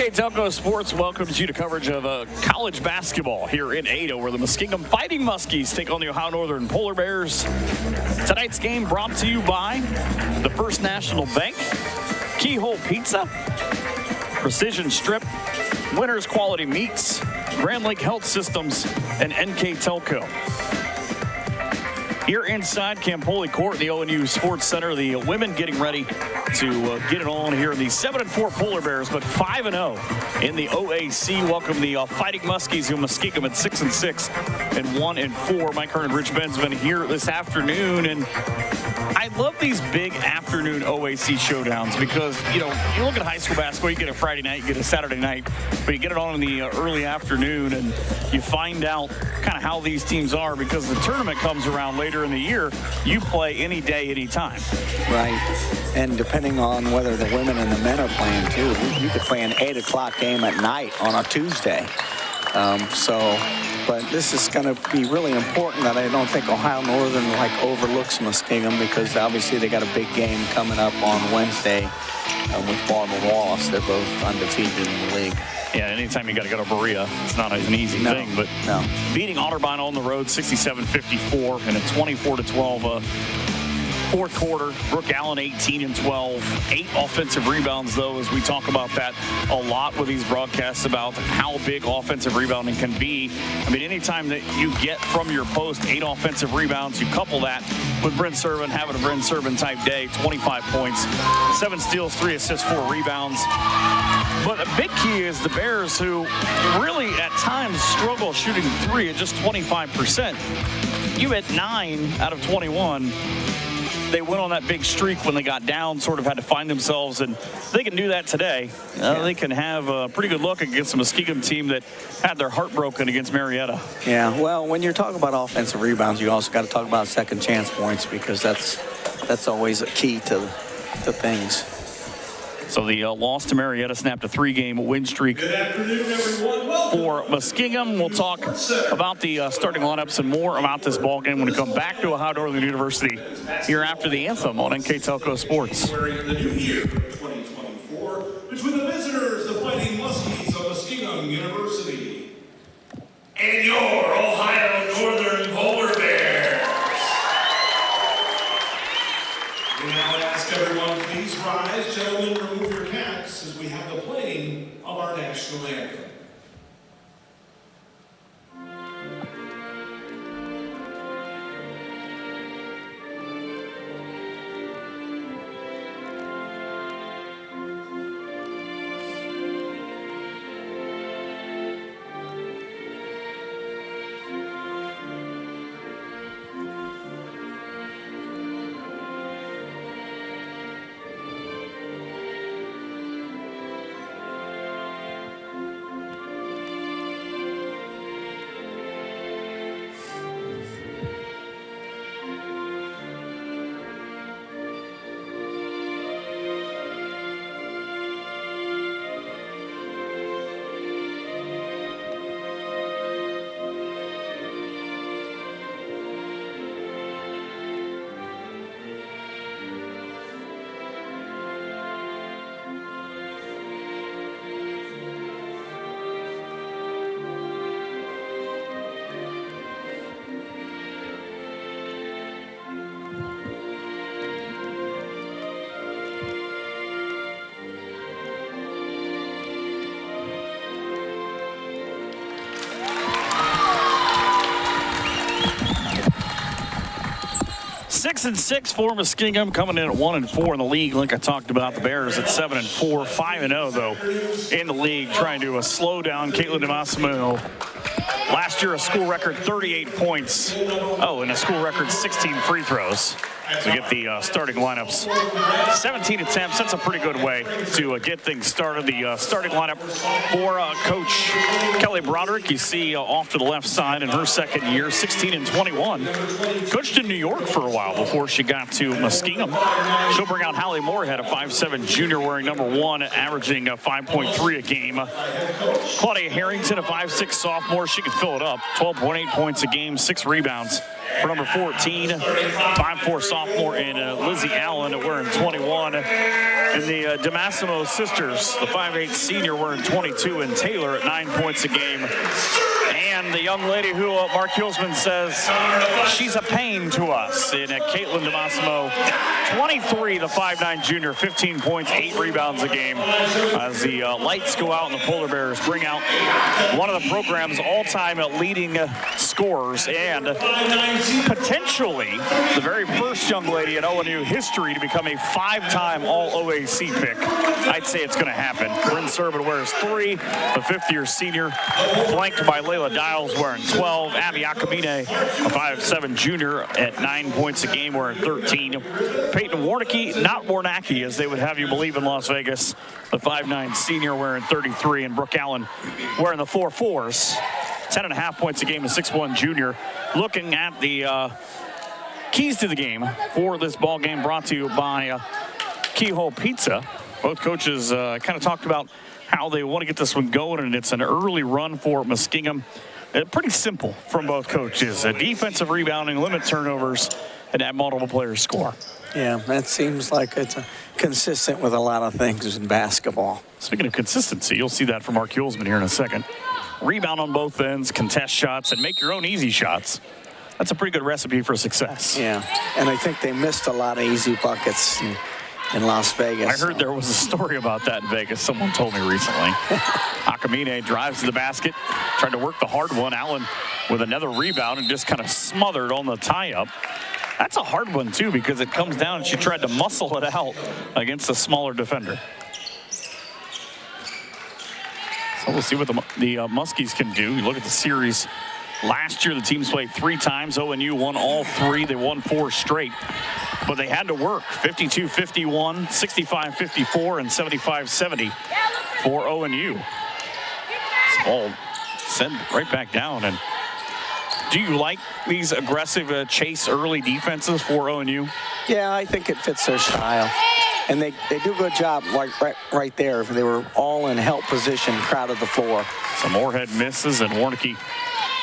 MK Telco Sports welcomes you to coverage of college basketball here in Ada, where the Muskingum Fighting Muskies take on the Ohio Northern Polar Bears. Tonight's game brought to you by the First National Bank, Keyhole Pizza, Precision Strip, Winners Quality Meats, Grand Lake Health Systems, and NK Telco. Here inside Campoli Court, the ONU Sports Center, the women getting ready to get it on here. The 7-4 Polar Bears, but 5-0 in the OAC. Welcome the Fighting Muskies, who Muskingum at 6-6 and 1-4. Mike Hearn and Rich Bensman here this afternoon, and I love these big afternoon OAC showdowns because, you know, you look at high school basketball, you get a Friday night, you get a Saturday night, but you get it on in the early afternoon, and you find out kind of how these teams are because the tournament comes around later in the year. You play any day, any time. Right. And depending on whether the women and the men are playing too, you could play an 8 o'clock game at night on a Tuesday. But this is going to be really important that I don't think Ohio Northern overlooks Muskingum, because obviously they got a big game coming up on Wednesday with Baldwin Wallace. They're both undefeated in the league. Yeah, anytime you got to go to Berea, it's not an easy thing. But beating Otterbein on the road 67-54 and a 24-12 fourth quarter. Brooke Allen 18-12, 8 offensive rebounds, though, as we talk about that a lot with these broadcasts about how big offensive rebounding can be. I mean, anytime that you get from your post 8 offensive rebounds, you couple that with Bryn Servin having a Bryn Servin type day, 25 points, 7 steals, 3 assists, 4 rebounds. But a big key is the Bears, who really at times struggle shooting 3 at just 25%. You had 9 out of 21. They went on that big streak when they got down, sort of had to find themselves, and they can do that today. They can have a pretty good look against a Muskingum team that had their heart broken against Marietta. Yeah, well, when you're talking about offensive rebounds, you also got to talk about second chance points, because that's always a key to things. So the loss to Marietta snapped a 3-game win streak for Muskingum. We'll talk about the starting lineups and more about this ball game when we come back to Ohio Northern University here after the anthem on NK Telco Sports. The new year 2024 between the visitors, the Fighting Muskies of Muskingum University, and your Ohio Northern Polar Bears. We now ask everyone, please rise. Gentlemen, remove your caps as we have the playing of our national anthem. 6-6 for Muskingum, coming in at 1-4 in the league. Like I talked about, the Bears at 7-4, 5-0 though in the league, trying to slow down Caitlin DeMassimo. Last year, a school record 38 points. Oh, and a school record 16 free throws. To get the starting lineups. 17 attempts, that's a pretty good way to get things started. The starting lineup for Coach Kelly Broderick, you see off to the left side in her second year, 16-21. Coached in New York for a while before she got to Muskingum. She'll bring out Hallie Moorhead, a 5'7 junior wearing number 1, averaging 5.3 a game. Claudia Harrington, a 5'6 sophomore, she can fill it up. 12.8 points a game, 6 rebounds. For number 14, 5'4 sophomore, and Lizzie Allen wearing 21. And the DeMassimo sisters, the 5'8 senior wearing 22, and Taylor at 9 points a game. And the young lady who Mark Hulsman says she's a pain to us in Caitlin DeMassimo, 23, the 5'9 junior, 15 points, 8 rebounds a game. As the lights go out and the Polar Bears bring out one of the program's all-time leading scorers and potentially the very first young lady in ONU history to become a 5-time All-OAC pick. I'd say it's going to happen. Bryn Serban wears 3, the 5th-year senior, flanked by Layla Dials wearing 12. Abby Akamine, a 5'7 junior at 9 points a game, wearing 13. Peyton Warnicki, not Warnacki as they would have you believe in Las Vegas, the 5'9 senior wearing 33, and Brooke Allen wearing the 4-4s. 10.5 points a game, a 6'1 junior. Looking at the keys to the game for this ball game, brought to you by Keyhole Pizza. Both coaches kind of talked about how they want to get this one going, and it's an early run for Muskingum. Pretty simple from both coaches. Defensive rebounding, limit turnovers, and have multiple players score. Yeah, that seems like it's consistent with a lot of things in basketball. Speaking of consistency, you'll see that from Mark Hulsman here in a second. Rebound on both ends, contest shots, and make your own easy shots. That's a pretty good recipe for success. Yeah, and I think they missed a lot of easy buckets in Las Vegas. I heard there was a story about that in Vegas. Someone told me recently. Akamine drives to the basket, tried to work the hard one. Allen with another rebound and just kind of smothered on the tie-up. That's a hard one, too, because it comes down and she tried to muscle it out against a smaller defender. So we'll see what the Muskies can do. You look at the series. Last year, the teams played 3 times. ONU won all 3. They won 4 straight. But they had to work. 52-51, 65-54, and 75-70 for ONU. This ball sent right back down. And do you like these aggressive chase early defenses for ONU? Yeah, I think it fits their style. And they do a good job right there. They were all in help position, crowded the floor. So Moorhead misses, and Warnicki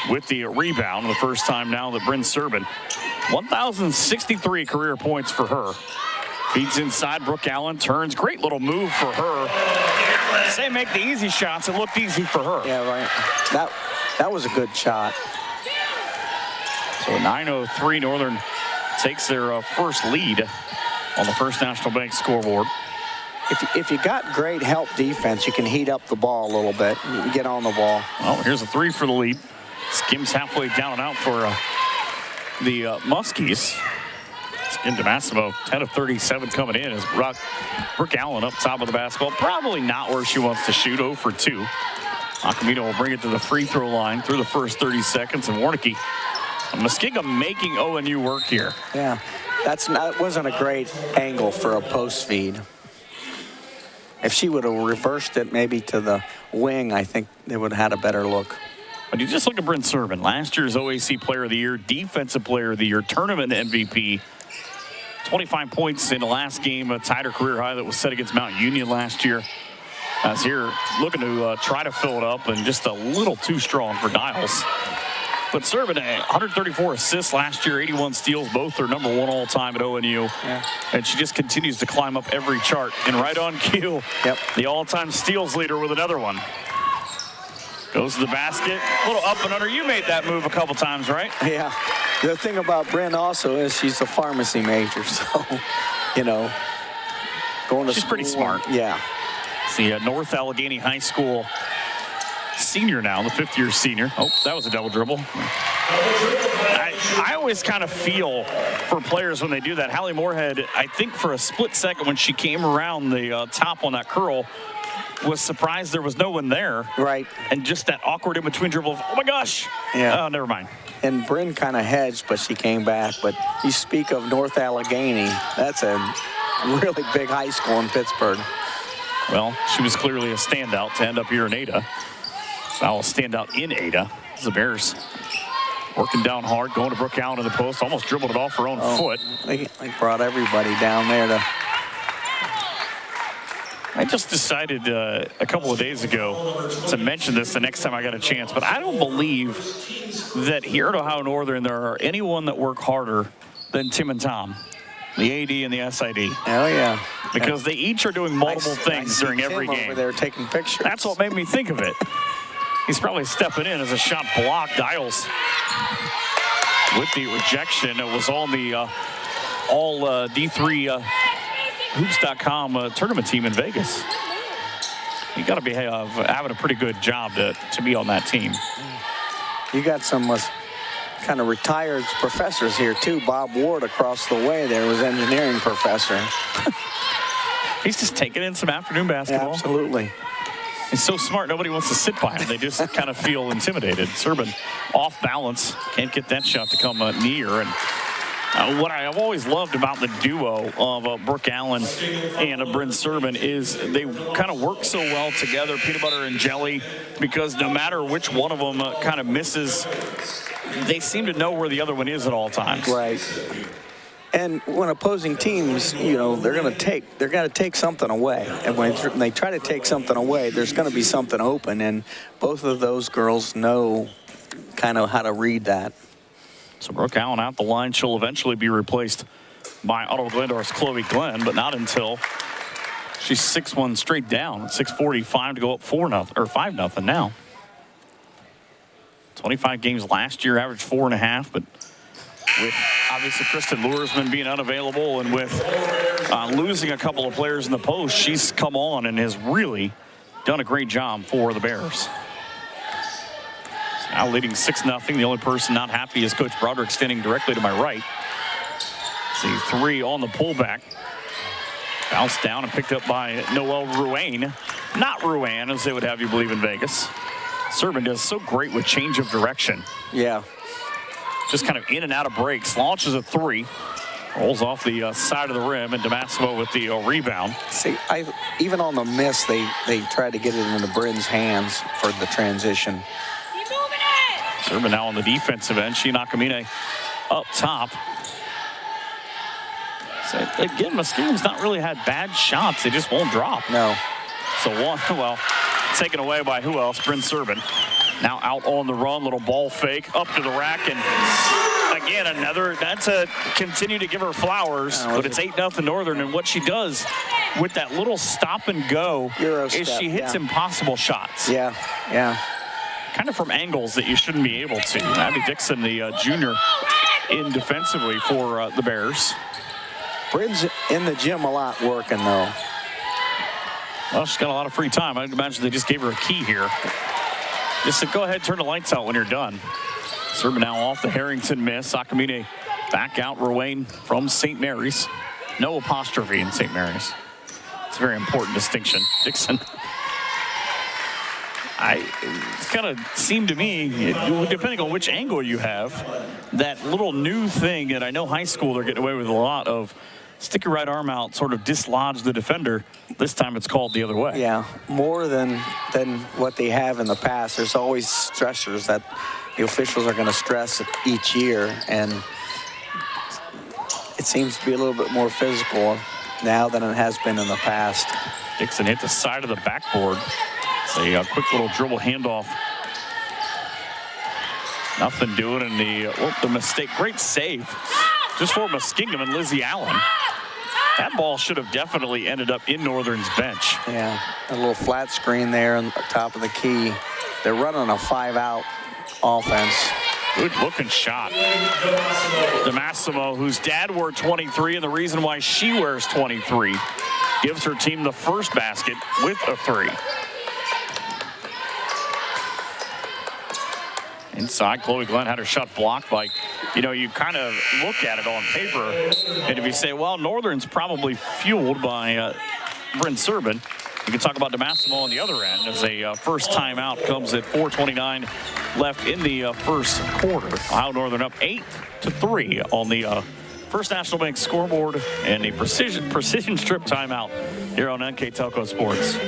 with the rebound. The first time now that Bryn Serban. 1,063 career points for her. Feeds inside, Brooke Allen turns. Great little move for her. Say make the easy shots. It looked easy for her. Yeah, right. That was a good shot. So 9:03, Northern takes their first lead on the First National Bank scoreboard. If you got great help defense, you can heat up the ball a little bit. You can get on the ball. Well, here's a 3 for the lead. Skims halfway down and out for the Muskies. Again, DeMassimo, 10 of 37 coming in as Brooke Allen up top of the basketball. Probably not where she wants to shoot, 0 for 2. Akamino will bring it to the free throw line through the first 30 seconds, and Warnicki, Muskingum making ONU work here. Yeah, that wasn't a great angle for a post feed. If she would have reversed it maybe to the wing, I think they would have had a better look. But you just look at Bryn Serban, last year's OAC Player of the Year, Defensive Player of the Year, Tournament MVP. 25 points in the last game, tied her career high that was set against Mount Union last year. As here, looking to try to fill it up, and just a little too strong for Dials. But Serban, 134 assists last year, 81 steals. Both are number 1 all-time at ONU. Yeah. And she just continues to climb up every chart. And right on cue, the all-time steals leader with another one. Goes to the basket. A little up and under. You made that move a couple times, right? Yeah. The thing about Bryn also is she's a pharmacy major. So, you know, going to She's pretty smart. Yeah. See, North Allegheny High School senior now, the 5th-year senior. Oh, that was a double dribble. I always kind of feel for players when they do that. Hallie Moorhead, I think for a split second when she came around the top on that curl, was surprised there was no one there. Right. And just that awkward in-between dribble of, oh, my gosh. Yeah. Oh, never mind. And Bryn kind of hedged, but she came back. But you speak of North Allegheny. That's a really big high school in Pittsburgh. Well, she was clearly a standout to end up here in Ada. So now a standout in Ada. The Bears working down hard, going to Brooke Allen in the post. Almost dribbled it off her own foot. They brought everybody down there to... I just decided a couple of days ago to mention this the next time I got a chance, but I don't believe that here at Ohio Northern there are anyone that work harder than Tim and Tom, the AD and the SID. Oh, yeah. Because they each are doing multiple things during every game. Over there taking pictures. That's what made me think of it. He's probably stepping in as a shot block. Dials with the rejection. It was on the all D3 Hoops.com tournament team in Vegas. You got to be having a pretty good job to be on that team. You got some kind of retired professors here too. Bob Ward across the way there was engineering professor. He's just taking in some afternoon basketball. Yeah, absolutely. He's so smart, nobody wants to sit by him. They just kind of feel intimidated. Serban off balance, can't get that shot to come near. And what I've always loved about the duo of Brooke Allen and Bryn Serban is they kind of work so well together, peanut butter and jelly, because no matter which one of them kind of misses, they seem to know where the other one is at all times. Right. And when opposing teams, they're going to take something away. And when they try to take something away, there's going to be something open. And both of those girls know kind of how to read that. So Brooke Allen out the line. She'll eventually be replaced by Ottawa Glendar's Chloe Glenn, but not until she's 6-1 straight down. 6:45 to go up 5-0 now. 25 games last year, averaged 4.5, but with obviously Kristen Luersman being unavailable and with losing a couple of players in the post, she's come on and has really done a great job for the Bears. Now leading 6-0. The only person not happy is Coach Broderick standing directly to my right. See 3 on the pullback. Bounced down and picked up by Noelle Ruane. Not Ruane, as they would have you believe in Vegas. Serban does so great with change of direction. Yeah. Just kind of in and out of breaks. Launches a 3. Rolls off the side of the rim, and DeMassimo with the rebound. See, even on the miss, they tried to get it into Bryn's hands for the transition. Serban now on the defensive end. She Nakamine up top. So again, Muskingum's not really had bad shots. They just won't drop. No. So taken away by who else? Bryn Serban. Now out on the run, little ball fake, up to the rack, and again, that's a continue to give her flowers, but it's 8-0 Northern, and what she does with that little stop and go is she hits impossible shots. Yeah. Kind of from angles that you shouldn't be able to. Abby Dixon, the junior, in defensively for the Bears. Bryn's in the gym a lot working, though. Well, she's got a lot of free time. I'd imagine they just gave her a key here. Just to go ahead, turn the lights out when you're done. Serban now off the Harrington miss. Sakamine back out. Ruane from St. Mary's. No apostrophe in St. Mary's. It's a very important distinction. Dixon. It's kind of seemed to me, depending on which angle you have, that little new thing that I know high school they're getting away with a lot of, stick your right arm out, sort of dislodge the defender. This time it's called the other way. Yeah, more than what they have in the past. There's always stressors that the officials are going to stress each year, and it seems to be a little bit more physical now than it has been in the past. Dixon hit the side of the backboard. So a quick little dribble handoff. Nothing doing in the mistake. Great save just for Muskingum and Lizzie Allen. That ball should have definitely ended up in Northern's bench. Yeah, a little flat screen there on the top of the key. They're running a 5-out offense. Good looking shot. DeMassimo, whose dad wore 23, and the reason why she wears 23, gives her team the first basket with a 3. Inside, Chloe Glenn had her shot blocked by, you kind of look at it on paper, and if you say, well, Northern's probably fueled by Bryn Serban, you can talk about DeMassimo on the other end as a first timeout comes at 4:29 left in the first quarter. Ohio Northern up 8-3 on the First National Bank scoreboard and a precision strip timeout here on NK Telco Sports.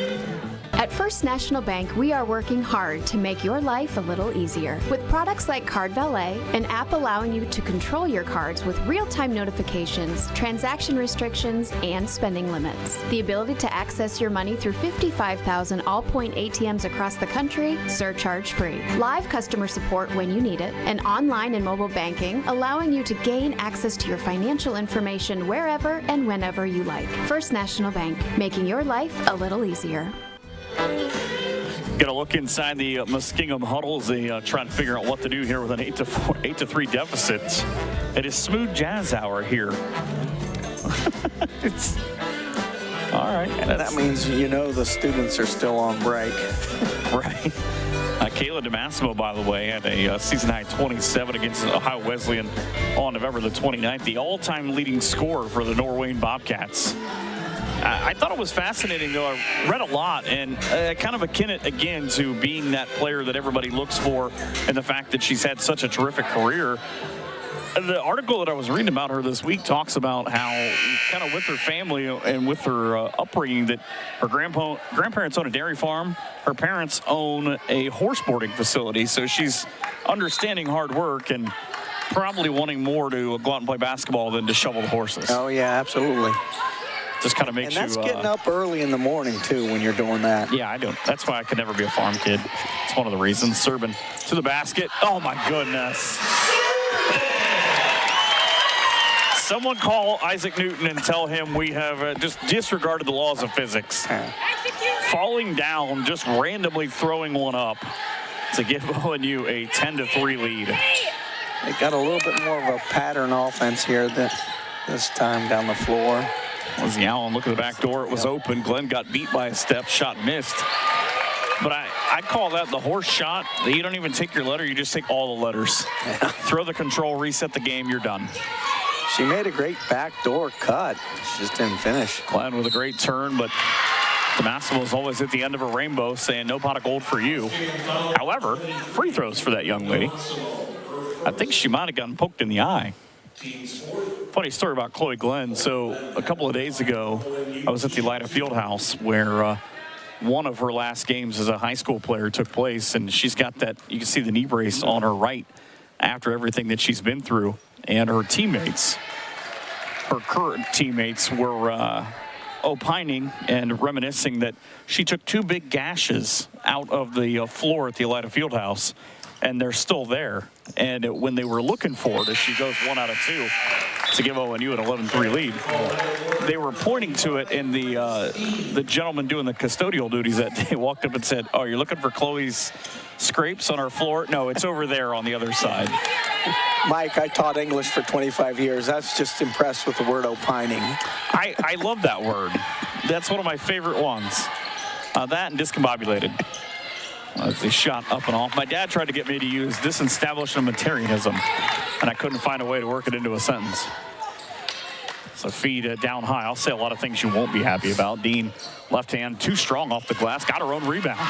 At First National Bank, we are working hard to make your life a little easier. With products like Card Valet, an app allowing you to control your cards with real-time notifications, transaction restrictions, and spending limits. The ability to access your money through 55,000 all-point ATMs across the country, surcharge-free. Live customer support when you need it, and online and mobile banking, allowing you to gain access to your financial information wherever and whenever you like. First National Bank, making your life a little easier. Get a look inside the Muskingum huddle as they try to figure out what to do here with an 8-3 deficit. It is smooth jazz hour here. It's all right. And that means the students are still on break. Right. Kayla DeMassimo, by the way, had a season-high 27 against Ohio Wesleyan on November the 29th, the all-time leading scorer for the Norwayne Bobcats. I thought it was fascinating, though. I read a lot, and kind of akin it again to being that player that everybody looks for, and the fact that she's had such a terrific career. The article that I was reading about her this week talks about how, kind of with her family and with her upbringing, that her grandparents own a dairy farm. Her parents own a horse boarding facility, so she's understanding hard work and probably wanting more to go out and play basketball than to shovel the horses. Oh, yeah, absolutely. Just kind of makes you... And that's getting up early in the morning, too, when you're doing that. Yeah, I do. That's why I could never be a farm kid. It's one of the reasons. Serban to the basket. Oh, my goodness. Someone call Isaac Newton and tell him we have just disregarded the laws of physics. Falling down, just randomly throwing one up to give ONU a 10-3 lead. They got a little bit more of a pattern offense here this time down the floor. Was the Allen look at the back door? It was open. Glenn got beat by a step. Shot missed. But I call that the horse shot. You don't even take your letter. You just take all the letters. Yeah. Throw the control, reset the game. You're done. She made a great backdoor cut. She just didn't finish. Glenn with a great turn, but DeMassimo is always at the end of a rainbow saying no pot of gold for you. However, free throws for that young lady. I think she might have gotten poked in the eye. Funny story about Chloe Glenn. So a couple of days ago, I was at the Elida Fieldhouse where one of her last games as a high school player took place, and she's got that, you can see the knee brace on her right after everything that she's been through. And her teammates, her current teammates, were opining and reminiscing that she took 2 big gashes out of the floor at the Elida Fieldhouse, and they're still there. And when they were looking for it, as she goes 1 out of 2 to give ONU an 11-3 lead, they were pointing to it, and the gentleman doing the custodial duties that day walked up and said, "Oh, you're looking for Chloe's scrapes on her floor? No, it's over there on the other side." Mike, I taught English for 25 years. I was just impressed with the word opining. I love that word. That's one of my favorite ones. That and discombobulated. They shot up and off. My dad tried to get me to use disestablishmentarianism, and I couldn't find a way to work it into a sentence. So feed down high. I'll say a lot of things you won't be happy about. Dean, left hand, too strong off the glass, got her own rebound.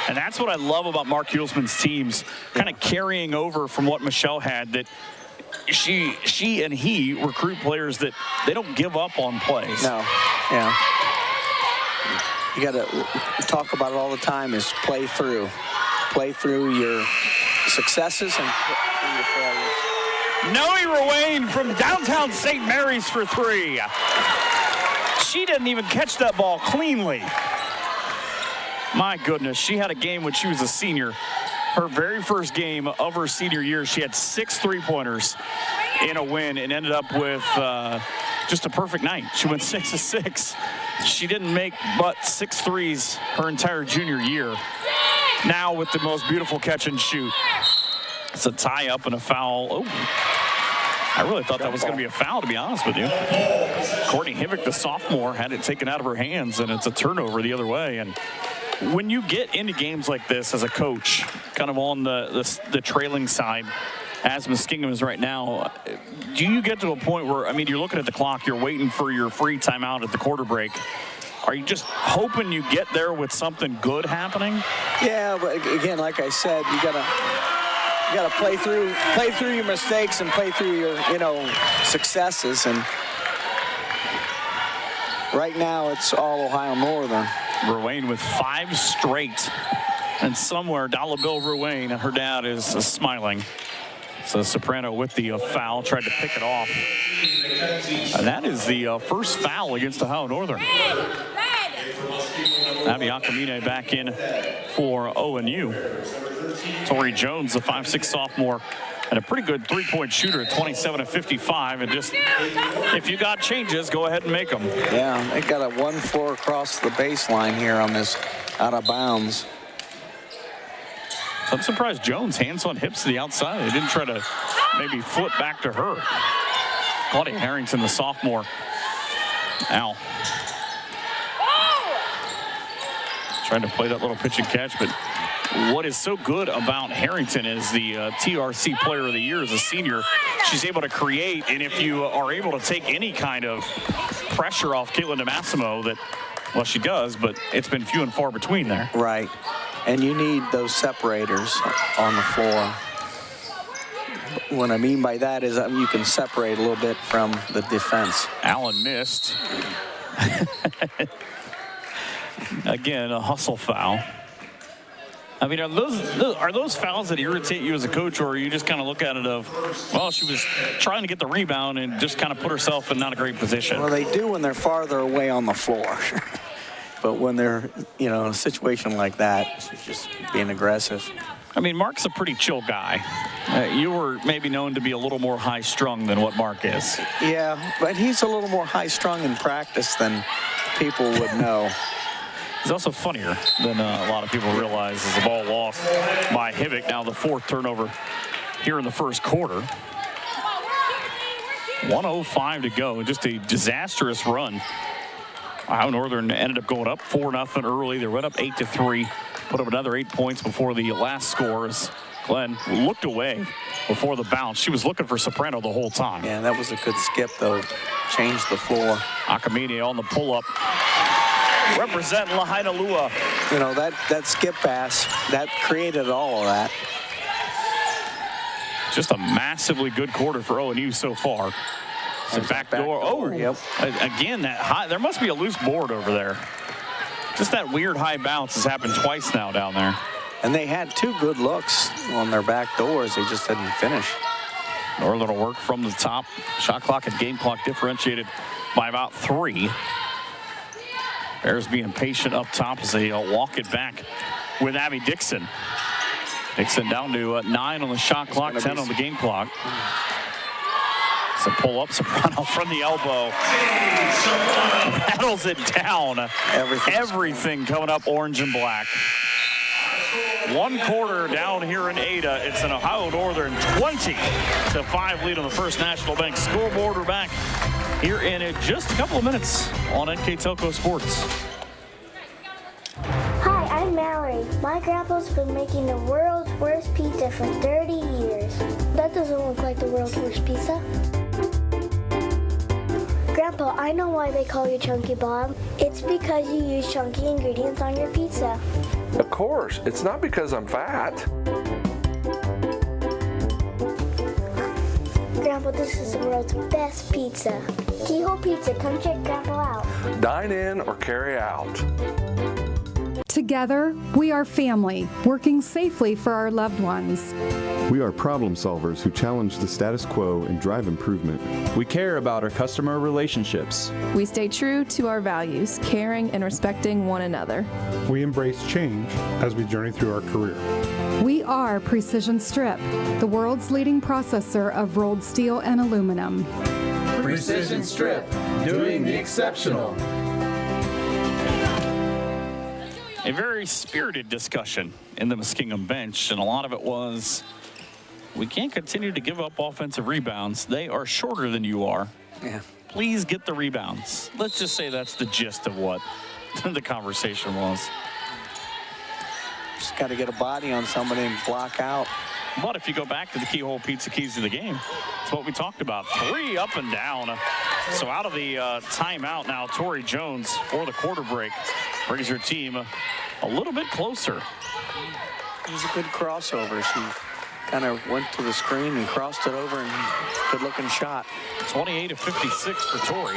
And that's what I love about Mark Hulsman's teams, kind of carrying over from what Michelle had, that she and he recruit players that they don't give up on plays. No, yeah. You got to talk about it all the time is play through. Play through your successes and your failures. Noe Ruane from downtown St. Mary's for 3. She didn't even catch that ball cleanly. My goodness, she had a game when she was a senior. Her very first game of her senior year, she had 6 3-pointers in a win and ended up with just a perfect night. She went 6 of 6. She didn't make but 6 threes her entire junior year. Now with the most beautiful catch and shoot. It's a tie up and a foul. Oh, I really thought that was going to be a foul, to be honest with you. Courtney Hivik, the sophomore, had it taken out of her hands, and it's a turnover the other way. And when you get into games like this as a coach, kind of on the trailing side, as Muskingum is right now, do you get to a point where, I mean, you're looking at the clock, you're waiting for your free timeout at the quarter break. Are you just hoping you get there with something good happening? Yeah, but again, like I said, you gotta play through your mistakes and play through your successes. And right now, it's all Ohio Northern. Ruane with 5 straight, and somewhere Bill Ruane, her dad, is smiling. So Soprano with the foul, tried to pick it off. And that is the first foul against Ohio Northern. Abby Akamine back in for ONU. Tori Jones, the 5'6" sophomore, and a pretty good three-point shooter at 27 of 55. And just, if you got changes, go ahead and make them. Yeah, they got a 1-4 across the baseline here on this out of bounds. So I'm surprised Jones, hands on hips to the outside. They didn't try to maybe flip back to her. Claudia Harrington, the sophomore. Ow. Trying to play that little pitch and catch, but what is so good about Harrington is the TRC Player of the Year as a senior. She's able to create, and if you are able to take any kind of pressure off Caitlin DeMassimo, that, well, she does, but it's been few and far between there. Right, and you need those separators on the floor. What I mean by that is you can separate a little bit from the defense. Allen missed. Again, a hustle foul. I mean, are those fouls that irritate you as a coach, or you just kind of look at it of, well, she was trying to get the rebound and just kind of put herself in not a great position? Well, they do when they're farther away on the floor. But when they're, in a situation like that, it's just being aggressive. I mean, Mark's a pretty chill guy. You were maybe known to be a little more high-strung than what Mark is. Yeah, but he's a little more high-strung in practice than people would know. He's also funnier than a lot of people realize as the ball lost by Hivik. Now the 4th turnover here in the first quarter. 1:05 to go. Just a disastrous run. Ohio Northern ended up going up 4-0 early. They went up 8-3. Put up another 8 points before the last score as Glenn looked away before the bounce. She was looking for Soprano the whole time. Yeah, that was a good skip, though. Changed the floor. Akamine on the pull-up. Representing Lahainalua. That skip pass, that created all of that. Just a massively good quarter for ONU so far. It's a back door. Oh, yep. Again, that high. There must be a loose board over there. Just that weird high bounce has happened twice now down there. And they had 2 good looks on their back doors. They just didn't finish. Northern will work from the top. Shot clock and game clock differentiated by about 3. Bears being patient up top as they walk it back with Abby Dixon. Dixon down to 9 on the shot clock, 10 on the game clock. So pull up Soprano from the elbow. Rattles it down. Everything coming up orange and black. 1 quarter down here in Ada. It's an Ohio Northern 20-5 lead on the First National Bank scoreboard. We're back here in just a couple of minutes on NK Telco Sports. Hi, I'm Mallory. My grandpa's been making the world's worst pizza for 30 years. That doesn't look like the world's worst pizza. Grandpa, I know why they call you Chunky Bob. It's because you use chunky ingredients on your pizza. Of course, it's not because I'm fat. Grandpa, this is the world's best pizza. Keyhole Pizza, come check Grandpa out. Dine in or carry out. Together, we are family, working safely for our loved ones. We are problem solvers who challenge the status quo and drive improvement. We care about our customer relationships. We stay true to our values, caring and respecting one another. We embrace change as we journey through our career. We are Precision Strip, the world's leading processor of rolled steel and aluminum. Precision Strip, doing the exceptional. A very spirited discussion in the Muskingum bench, and a lot of it was, we can't continue to give up offensive rebounds. They are shorter than you are. Yeah. Please get the rebounds. Let's just say that's the gist of what the conversation was. got to get a body on somebody and block out. But if you go back to the keyhole pizza keys of the game, it's what we talked about. 3 up and down. So out of the timeout now, Tori Jones for the quarter break brings her team a little bit closer. It was a good crossover. She kind of went to the screen and crossed it over, and good-looking shot. 28 of 56 for Tori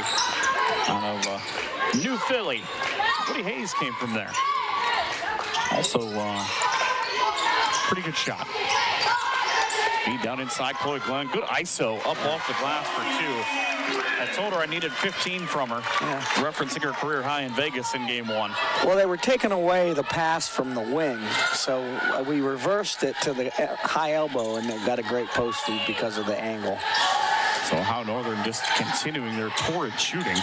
out of New Philly. Woody Hayes came from there. Also, pretty good shot. Feed down inside, Chloe Glenn. Good ISO up off the glass for 2. I told her I needed 15 from her, referencing her career high in Vegas in game 1. Well, they were taking away the pass from the wing, so we reversed it to the high elbow, and they got a great post feed because of the angle. So Ohio Northern just continuing their torrid shooting.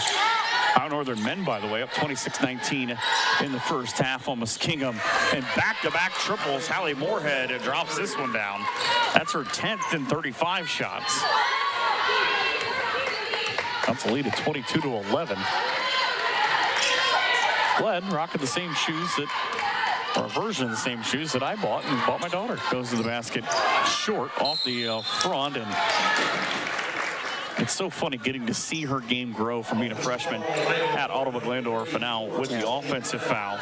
Ohio Northern men, by the way, up 26-19 in the first half on Muskingum. And back-to-back triples. Hallie Moorhead drops this one down. That's her 10th in 35 shots. That's a lead at 22-11. Glenn rocking the same shoes or a version of the same shoes that I bought and bought my daughter. Goes to the basket short off the front, and it's so funny getting to see her game grow from being a freshman at Ottawa Glandorf, and now with the offensive foul.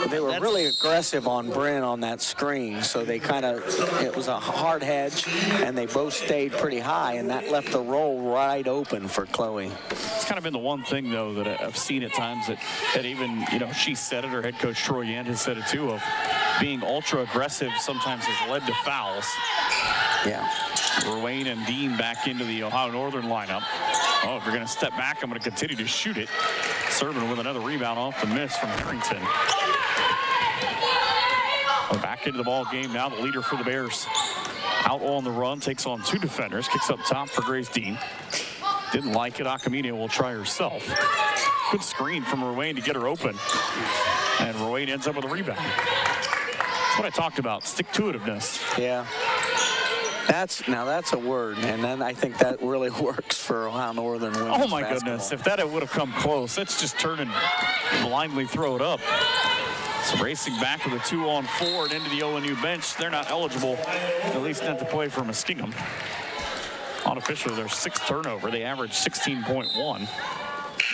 They were really aggressive on Bryn on that screen, so they it was a hard hedge, and they both stayed pretty high, and that left the roll right open for Chloe. It's kind of been the one thing, though, that I've seen at times that even, she said it, her head coach Troy Yant has said it too, of being ultra aggressive sometimes has led to fouls. Yeah. Ruane and Dean back into the Ohio Northern lineup. Oh, if you're going to step back, I'm going to continue to shoot it. Serving with another rebound off the miss from Harrington. Back into the ball game now. The leader for the Bears out on the run, takes on 2 defenders, kicks up top for Grace Dean. Didn't like it. Akamine will try herself. Good screen from Ruane to get her open. And Ruane ends up with a rebound. That's what I talked about, stick-to-itiveness. Yeah. That's a word, and then I think that really works for Ohio Northern women's Oh, my basketball. goodness. If that would have come close, let's just turn and blindly throw it up. So racing back with a 2-on-4 and into the ONU bench. They're not eligible, at least not to play for Muskingum. Unofficially, their 6th turnover. They average 16.1.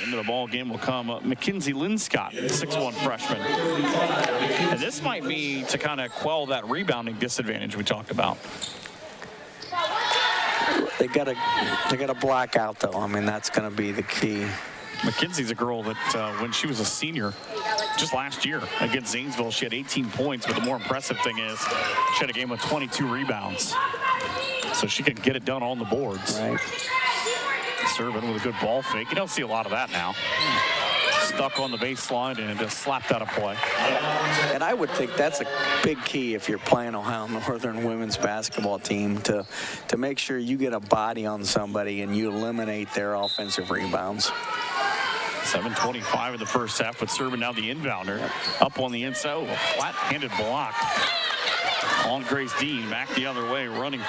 Into the ball game will come Mackenzie Linscott, 6'1" freshman. And this might be to kind of quell that rebounding disadvantage we talked about. They got to black out, though. I mean, that's going to be the key. Mackenzie's a girl that when she was a senior just last year against Zanesville, she had 18 points, but the more impressive thing is she had a game with 22 rebounds. So she can get it done on the boards. Right. Serving with a good ball fake. You don't see a lot of that now. Stuck on the baseline and just slapped out of play. And I would think that's a big key if you're playing Ohio Northern women's basketball team to make sure you get a body on somebody and you eliminate their offensive rebounds. 7:25 in the first half, but serving now the inbounder. Up on the inside. Oh, a flat-handed block on Grace Dean. Back the other way, running.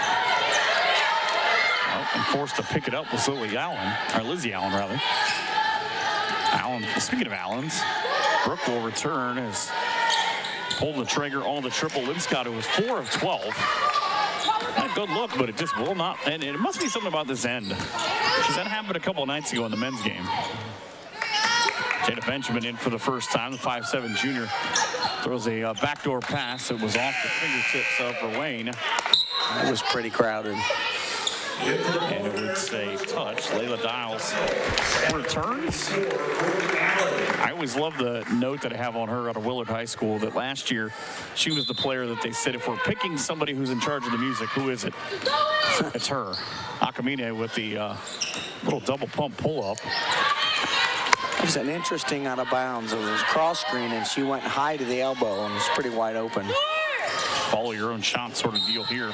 And forced to pick it up was Lizzie Allen, rather. Allen, speaking of Allens, Brooke will return as pulled the trigger on the triple. Linscott, who was 4 of 12. Had a good look, but it just will not. And it must be something about this end, because that happened a couple of nights ago in the men's game. Jada Benjamin in for the first time. The 5'7" junior throws a backdoor pass. It was off the fingertips of Ruane. It was pretty crowded. And it would say touch. Layla Dials returns. I always love the note that I have on her out of Willard High School that last year she was the player that they said if we're picking somebody who's in charge of the music, who is it? It's her. Akamine with the little double pump pull up. It was an interesting out of bounds. It was cross screen, and she went high to the elbow and was pretty wide open. Follow your own shot sort of deal here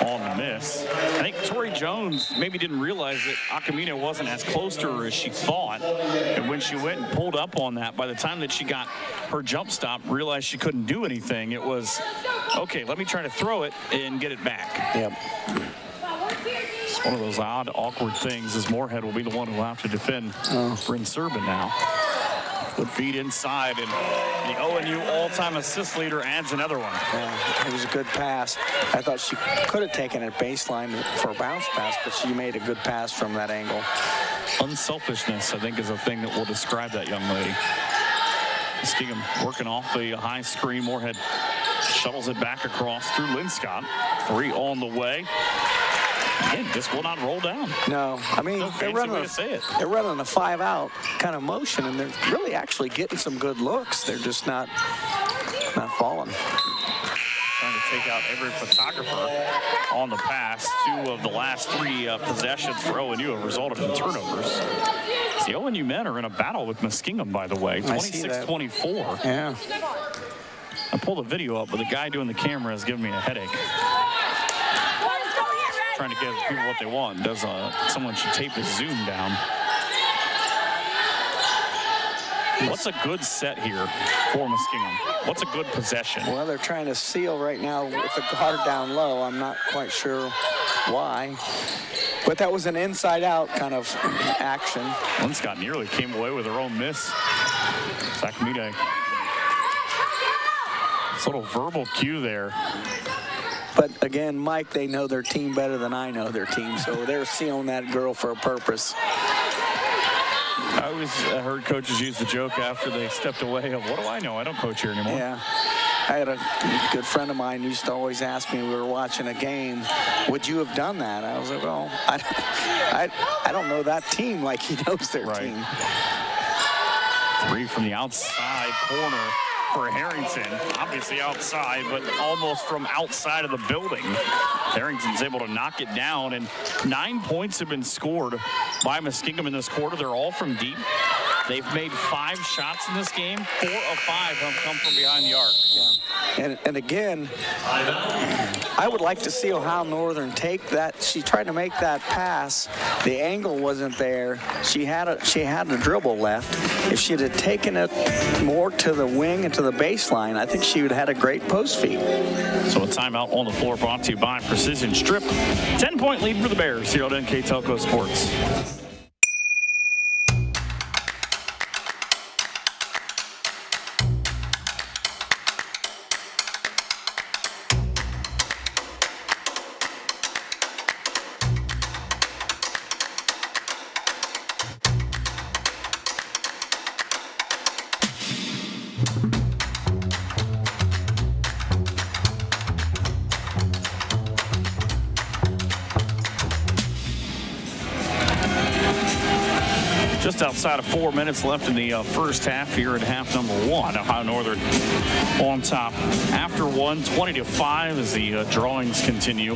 on the miss. I think Tori Jones maybe didn't realize that Akamine wasn't as close to her as she thought. And when she went and pulled up on that, by the time that she got her jump stop, realized she couldn't do anything. It was, okay, let me try to throw it and get it back. Yep. It's one of those odd, awkward things as Moorhead will be the one who will have to defend Bryn Serban now. Good feed inside, and the ONU all-time assist leader adds another one. Yeah, it was a good pass. I thought she could have taken it baseline for a bounce pass, but she made a good pass from that angle. Unselfishness, I think, is a thing that will describe that young lady. Muskingum working off the high screen. Moorhead shuttles it back across through Linscott. 3 on the way. Again, this will not roll down. No, I mean, they're running a 5-out kind of motion, and they're really actually getting some good looks. They're just not falling. Trying to take out every photographer on the pass. 2 of the last 3 possessions for ONU have resulted in turnovers. The ONU men are in a battle with Muskingum, by the way, 26-24. Yeah. I pulled the video up, but the guy doing the camera is giving me a headache. Trying to give people what they want. Someone should tape his zoom down. What's a good set here for Muskingum? What's a good possession? Well, they're trying to seal right now with the guard down low. I'm not quite sure why. But that was an inside-out kind of action. Linscott nearly came away with her own miss. Sakamide. This little verbal cue there. But again, Mike, they know their team better than I know their team, so they're sealing that girl for a purpose. I always heard coaches use the joke after they stepped away of, what do I know? I don't coach here anymore. Yeah. I had a good friend of mine who used to always ask me, we were watching a game, would you have done that? I was like, well, I don't know that team like he knows their team. 3 from the outside corner for Harrington. Obviously outside, but almost from outside of the building. Harrington's able to knock it down, and 9 points have been scored by Muskingum in this quarter. They're all from deep. They've made 5 shots in this game. 4 of 5 have come from behind the arc. Yeah. And again, I would like to see Ohio Northern take that. She tried to make that pass. The angle wasn't there. She had a dribble left. If she'd have taken it more to the wing and to the baseline, I think she would have had a great post feed. So a timeout on the floor brought to you by Precision Strip. 10-point lead for the Bears here on NK Telco Sports. Just outside of 4 minutes left in the first half here at half number 1. Ohio Northern on top after 1, 20-5 as the drawings continue.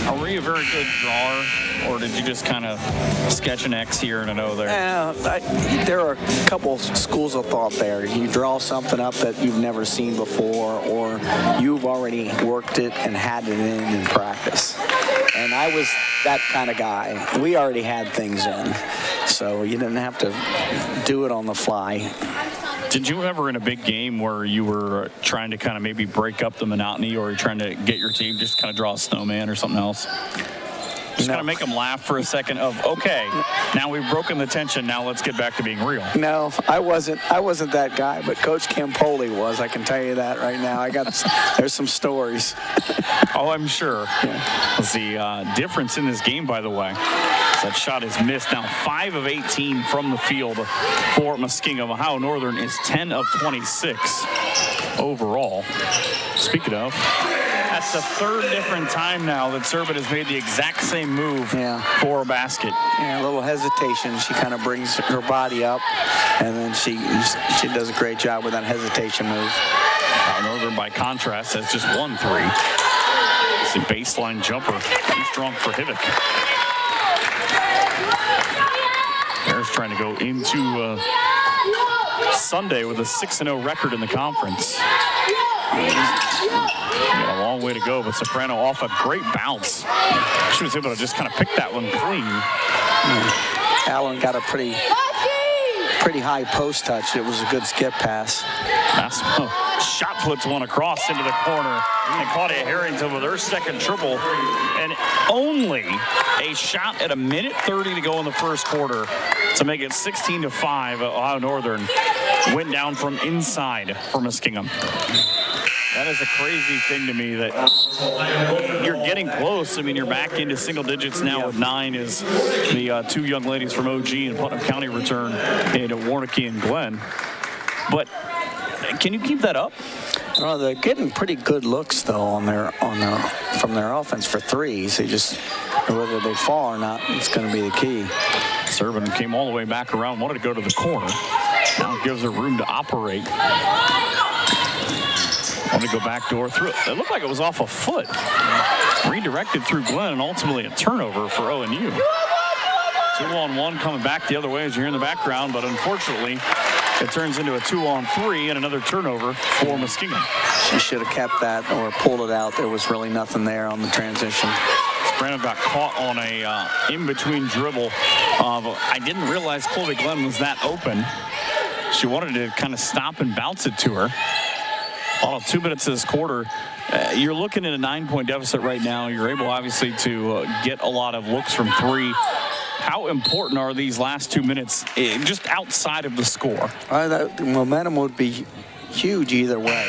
Are you a very good drawer, or did you just kind of sketch an X here and an O there? There are a couple schools of thought there. You draw something up that you've never seen before, or you've already worked it and had it in practice. And I was that kind of guy. We already had things in, so you didn't have to do it on the fly. Did you ever in a big game where you were trying to kind of maybe break up the monotony, or trying to get your team just kind of draw a snowman or something else? Just kind of make them laugh for a second of, okay, now we've broken the tension, now let's get back to being real. No, I wasn't that guy, but Coach Campoli was. I can tell you that right now. There's some stories. Oh, I'm sure. Yeah. The difference in this game, by the way, that shot is missed. Now 5 of 18 from the field for Muskingum. Ohio Northern is 10 of 26 overall. Speaking of, that's the 3rd different time now that Servant has made the exact same move for a basket. Yeah, a little hesitation. She kind of brings her body up, and then she does a great job with that hesitation move. Northern, by contrast, has just 1 3. It's a baseline jumper. Too strong for Hivik. Bears trying to go into Sunday with a 6-0 record in the conference. Got a long way to go, but Soprano off a great bounce. She was able to just kind of pick that one clean. Allen got a pretty high post touch. It was a good skip pass. Massimo shot puts one across into the corner, and Claudia Harrington with her 2nd triple, and only a shot at 1:30 to go in the first quarter to make it 16-5. Ohio Northern went down from inside for Muskingum. That is a crazy thing to me that you're getting close. I mean, you're back into single digits now with 9 as the two young ladies from OG and Putnam County return into Warnke and Glenn. But can you keep that up? Well, they're getting pretty good looks though from their offense for threes. They just, whether they fall or not, it's going to be the key. Servin came all the way back around, wanted to go to the corner. Now it gives her room to operate. Wanted to go back door through it. It looked like it was off a foot. Redirected through Glenn and ultimately a turnover for ONU. 2-on-1 coming back the other way as you hear in the background, but unfortunately it turns into a 2-on-3 and another turnover for Muskingum. She should have kept that or pulled it out. There was really nothing there on the transition. Brandon got caught on a in-between dribble. I didn't realize Colby Glenn was that open. She wanted to kind of stop and bounce it to her. About 2 minutes of this quarter, you're looking at a 9-point deficit right now. You're able, obviously, to get a lot of looks from three. How important are these last 2 minutes just outside of the score? The momentum would be huge either way.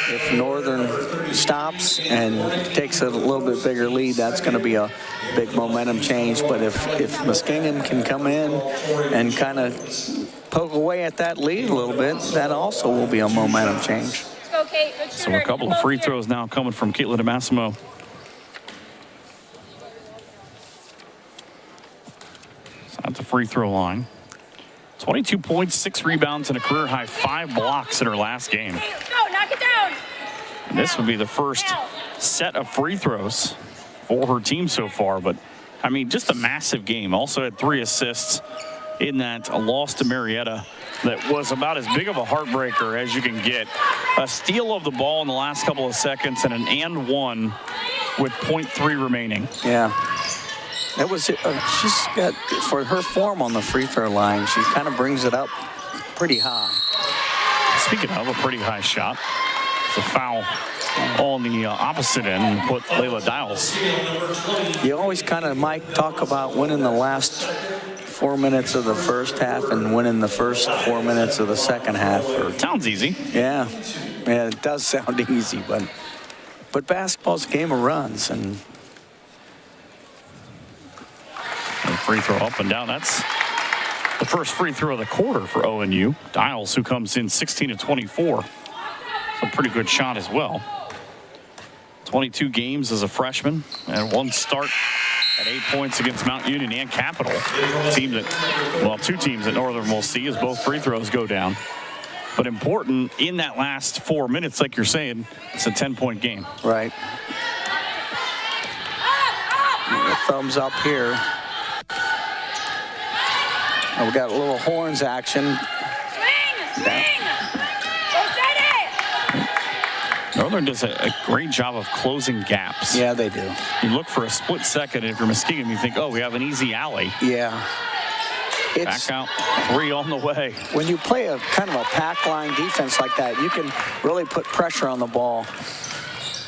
If Northern stops and takes a little bit bigger lead, that's going to be a big momentum change. But if Muskingum can come in and kind of poke away at that lead a little bit, that also will be a momentum change. So a couple of free throws now coming from Caitlin DeMassimo. So at the free throw line. 22 points, 6 rebounds, and a career high 5 blocks in her last game. Let's go, knock it down. And this would be the first set of free throws for her team so far. But, I mean, just a massive game. Also had 3 assists in that loss to Marietta. That was about as big of a heartbreaker as you can get. A steal of the ball in the last couple of seconds and an and one with 0.3 remaining. Yeah. That was she's got, for her form on the free throw line, she kind of brings it up pretty high. Speaking of a pretty high shot, it's a foul on the opposite end and put Layla Dials. You always kind of, Mike, talk about winning the last 4 minutes of the first half and winning the first 4 minutes of the second half. Sounds easy. Yeah, it does sound easy, but basketball's a game of runs, and a free throw up and down. That's the first free throw of the quarter for ONU. Dials, who comes in 16 of 24. It's a pretty good shot as well. 22 games as a freshman and 1 start at 8 points against Mount Union and Capital. Team that, well, 2 teams that Northern will see as both free throws go down. But important in that last 4 minutes, like you're saying, it's a 10-point game. Right. Thumbs up here. We got a little horns action. Swing! Northern does a great job of closing gaps. Yeah, they do. You look for a split second, and if you're Muskingum, you think, oh, we have an easy alley. Yeah. Back out, 3 on the way. When you play a kind of a pack line defense like that, you can really put pressure on the ball.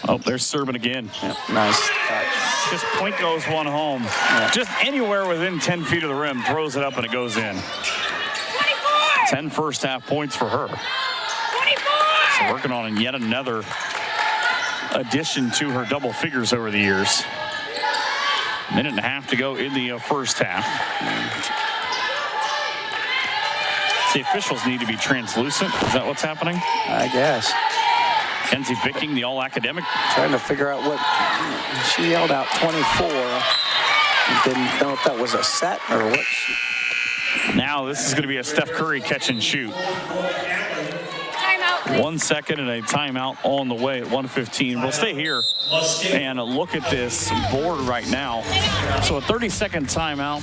Oh, there's Servin again. Yep, nice touch. Just point goes one home. Yeah. Just anywhere within 10 feet of the rim, throws it up and it goes in. 24! 10 first half points for her. 24! So working on yet another addition to her double figures over the years. Minute and a half to go in the first half. The officials need to be translucent. Is that what's happening? I guess. Kenzie Bicking, the all-academic. Trying to figure out what she yelled out 24. Didn't know if that was a set or what. Now this is going to be a Steph Curry catch and shoot. Timeout. 1 second and a timeout on the way at 1:15. We'll stay here and look at this board right now. So a 30-second timeout.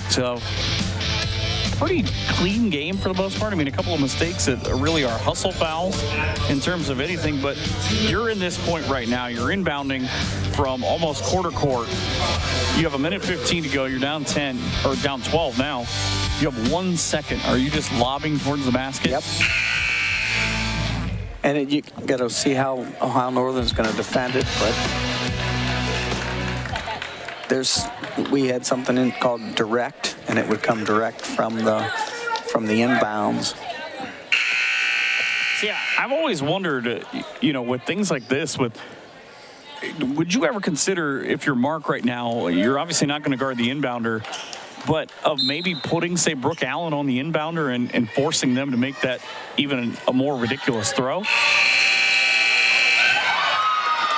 Pretty clean game for the most part. I mean, a couple of mistakes that really are hustle fouls in terms of anything, but you're in this point right now. You're inbounding from almost quarter court. You have 1:15 to go. You're down 10 or down 12 now. You have 1 second. Are you just lobbing towards the basket? Yep. And you got to see how Ohio Northern's going to defend it, but we had something called direct, and it would come direct from the inbounds. So, yeah, I've always wondered, with things like this, would you ever consider, if you're Mark right now, you're obviously not going to guard the inbounder, but of maybe putting, say, Brooke Allen on the inbounder and forcing them to make that even a more ridiculous throw?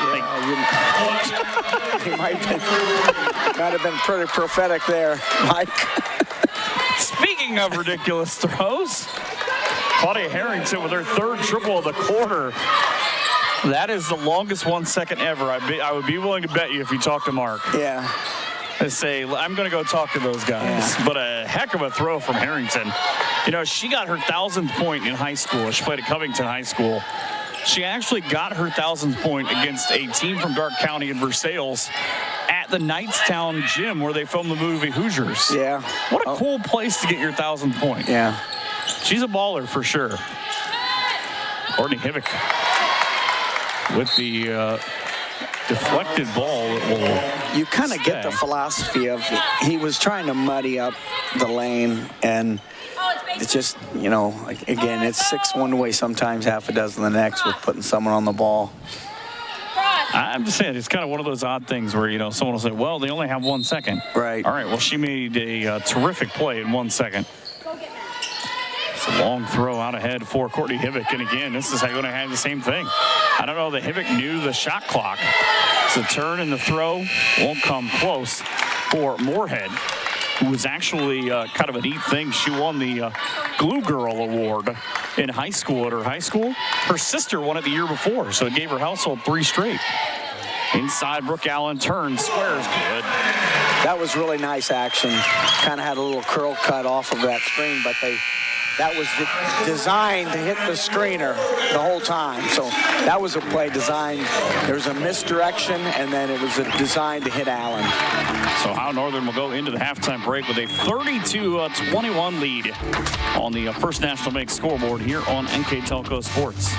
Yeah, you might have been pretty prophetic there, Mike. Speaking of ridiculous throws, Claudia Harrington with her third triple of the quarter. That is the longest 1 second ever. I would be willing to bet you if you talk to Mark. Yeah. And say, I'm going to go talk to those guys. Yeah. But a heck of a throw from Harrington. She got her 1,000th point in high school. She played at Covington High School. She actually got her 1,000th point against a team from Darke County in Versailles at the Knightstown gym where they filmed the movie Hoosiers. Yeah. What a cool place to get your 1,000th point. Yeah. She's a baller for sure. Courtney Hivik with the deflected ball. You kind of get the philosophy of he was trying to muddy up the lane, and it's just, again, it's 6 one way, sometimes half a dozen the next with putting someone on the ball. I'm just saying, it's kind of one of those odd things where, someone will say, well, they only have 1 second. Right. All right, well, she made a terrific play in 1 second. It's a long throw out ahead for Courtney Hivik. And again, this is how you're going to have the same thing. I don't know that Hivik knew the shot clock. So the turn and the throw won't come close for Moorhead, who was actually kind of a neat thing. She won the Glue Girl Award in high school at her high school. Her sister won it the year before, so it gave her household 3 straight. Inside, Brooke Allen turns, squares, good. That was really nice action. Kind of had a little curl cut off of that screen, but that was designed to hit the screener the whole time. So that was a play designed. There was a misdirection, and then it was designed to hit Allen. So Ohio Northern will go into the halftime break with a 32-21 lead on the First National Bank scoreboard here on NK Telco Sports.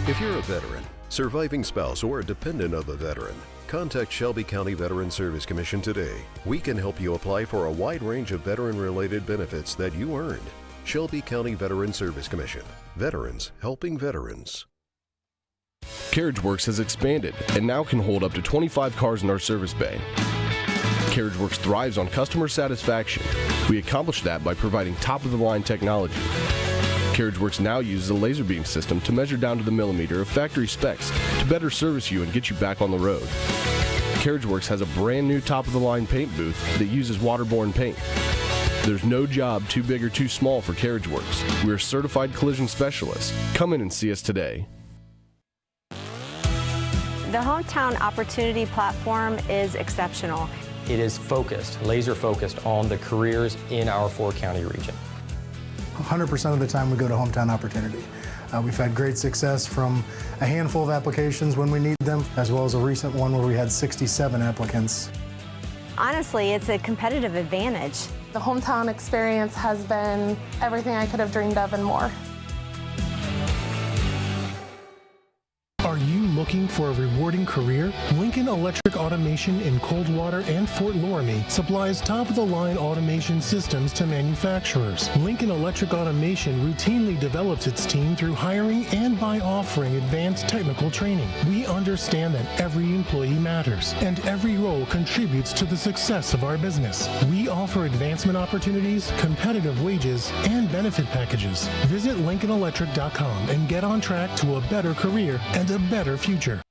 If you're a veteran, surviving spouse, or a dependent of a veteran, contact Shelby County Veteran Service Commission today. We can help you apply for a wide range of veteran-related benefits that you earned. Shelby County Veteran Service Commission. Veterans helping veterans. CarriageWorks has expanded and now can hold up to 25 cars in our service bay. CarriageWorks thrives on customer satisfaction. We accomplish that by providing top-of-the-line technology. CarriageWorks now uses a laser beam system to measure down to the millimeter of factory specs to better service you and get you back on the road. CarriageWorks has a brand new top-of-the-line paint booth that uses waterborne paint. There's no job too big or too small for CarriageWorks. We're certified collision specialists. Come in and see us today. The Hometown Opportunity Platform is exceptional. It is focused, laser focused on the careers in our 4-county region. 100% of the time we go to Hometown Opportunity. We've had great success from a handful of applications when we need them, as well as a recent one where we had 67 applicants. Honestly, it's a competitive advantage. The Hometown experience has been everything I could have dreamed of and more. Are you looking for a rewarding career? Lincoln Electric Automation in Coldwater and Fort Loramie supplies top-of-the-line automation systems to manufacturers. Lincoln Electric Automation routinely develops its team through hiring and by offering advanced technical training. We understand that every employee matters, and every role contributes to the success of our business. We offer advancement opportunities, competitive wages, and benefit packages. Visit LincolnElectric.com and get on track to a better career and a better future.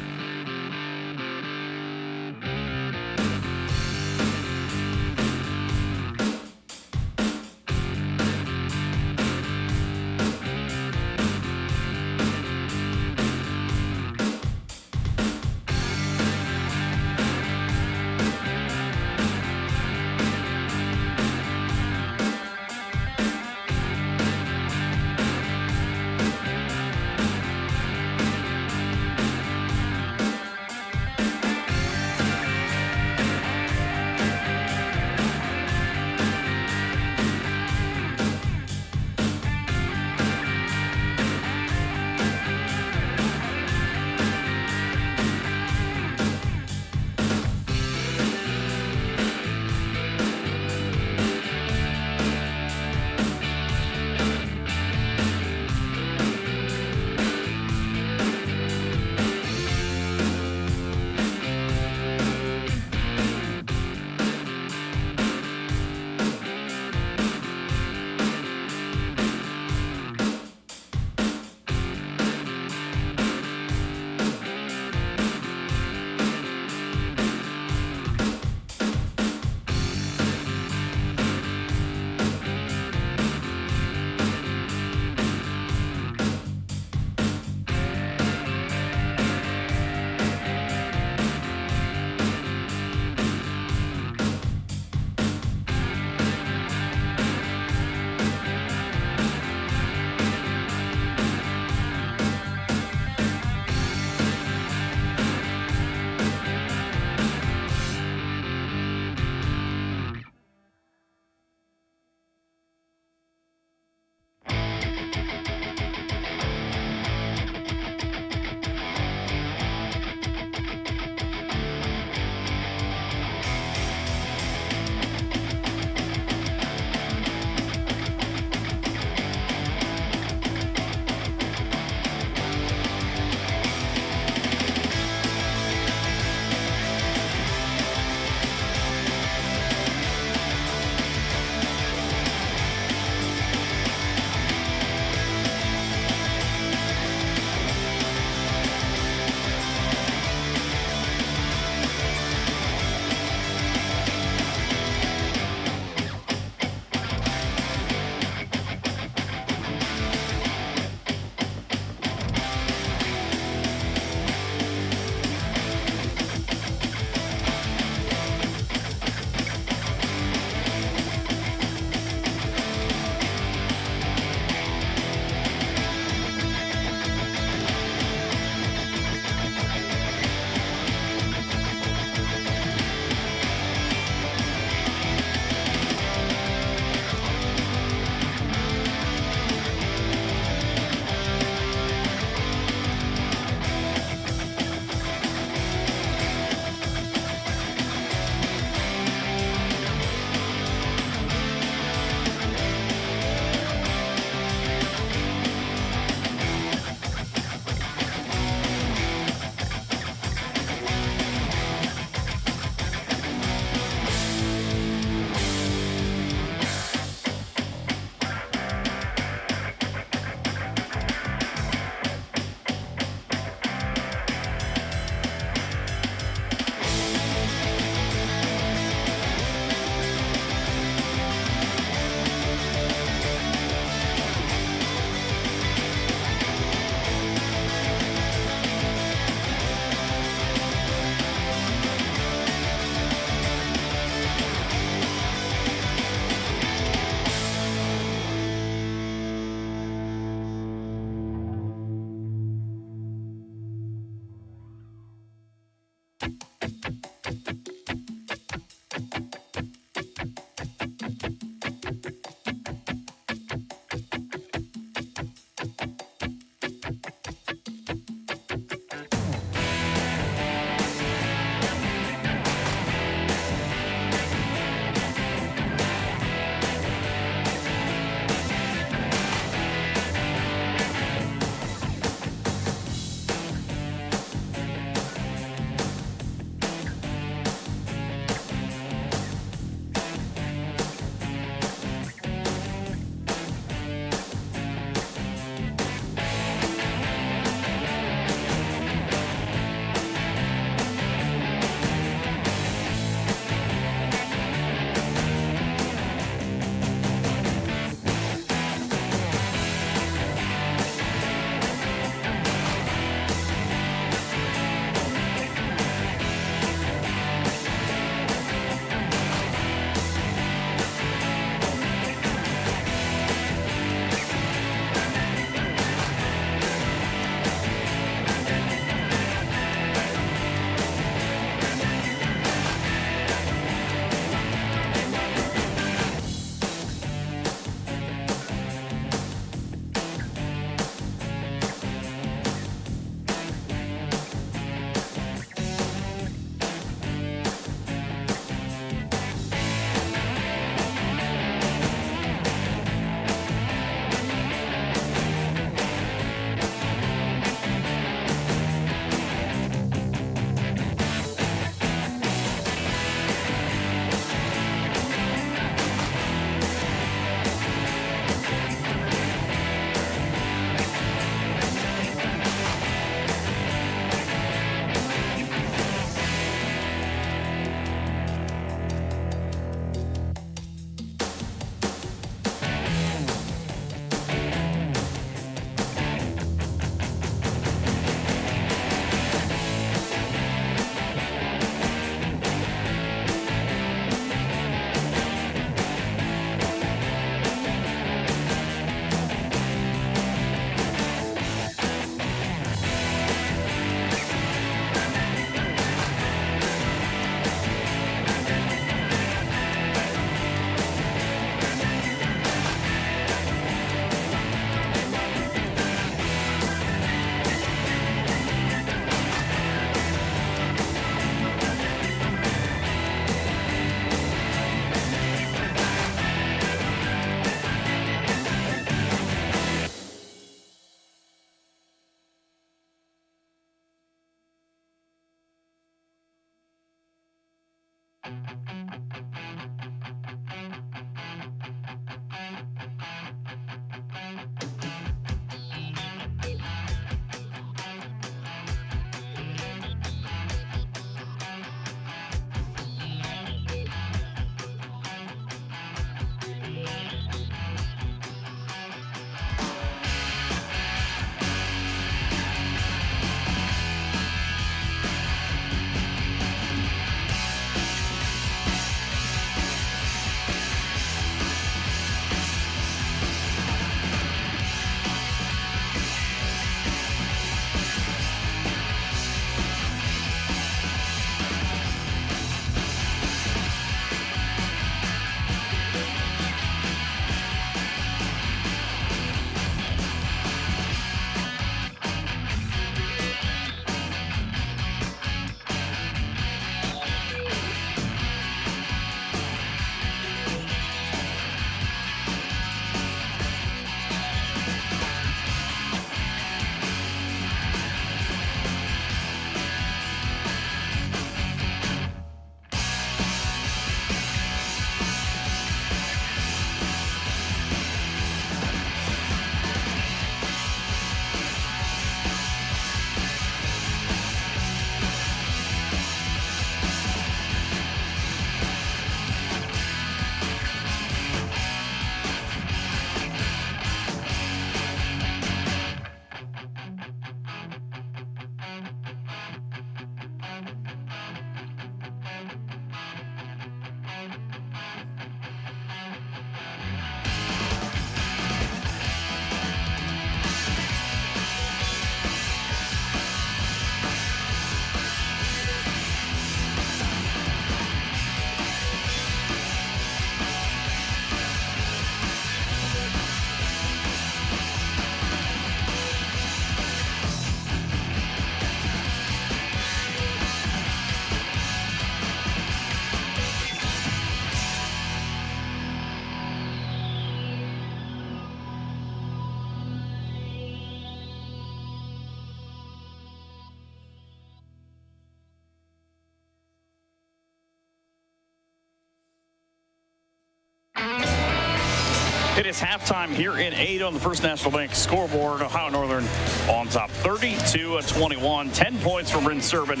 It is halftime here in Ada on the First National Bank scoreboard. Ohio Northern on top 32-21. 10 points from Bryn Serban,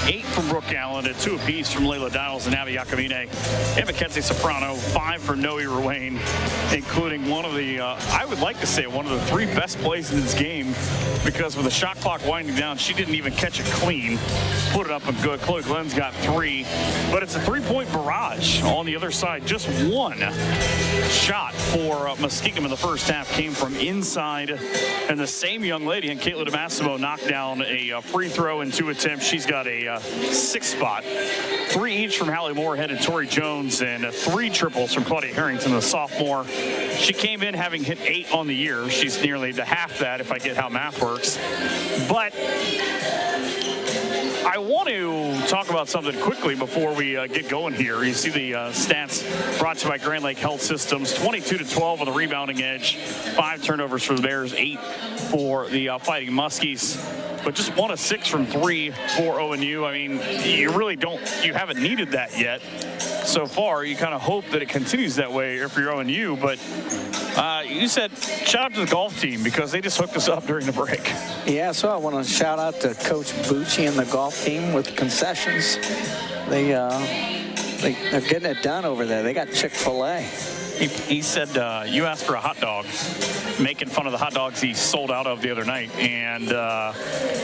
8 from Brooke Allen, and 2 apiece from Layla Dials and Abby Yakamine. And Mackenzie Soprano, 5 for Noe Ruane, including one of the, I would like to say, one of the 3 best plays in this game, because with the shot clock winding down, she didn't even catch it clean. Put it up and good. Chloe Glenn's got 3, but it's a 3-point barrage on the other side. Just 1 shot for Muskingum in the first half came from inside, and the same young lady, and Caitlin DeMassimo, knocked down a free throw in 2 attempts. She's got a 6th spot. 3 each from Hallie Moorhead and Tori Jones, and 3 triples from Claudia Harrington, the sophomore. She came in having hit 8 on the year. She's nearly to half that if I get how math works. But I want to talk about something quickly before we get going here. You see the stats brought to you by Grand Lake Health Systems. 22-12 on the rebounding edge. 5 turnovers for the Bears, 8 for the Fighting Muskies. But just 1 of 6 from 3 for ONU. I mean, you haven't needed that yet. So far, you kind of hope that it continues that way if you're ONU. But you said shout out to the golf team because they just hooked us up during the break. Yeah, so I want to shout out to Coach Bucci and the golf team with concessions. They're getting it done over there. They got Chick-fil-A. He said you asked for a hot dog, making fun of the hot dogs he sold out of the other night. And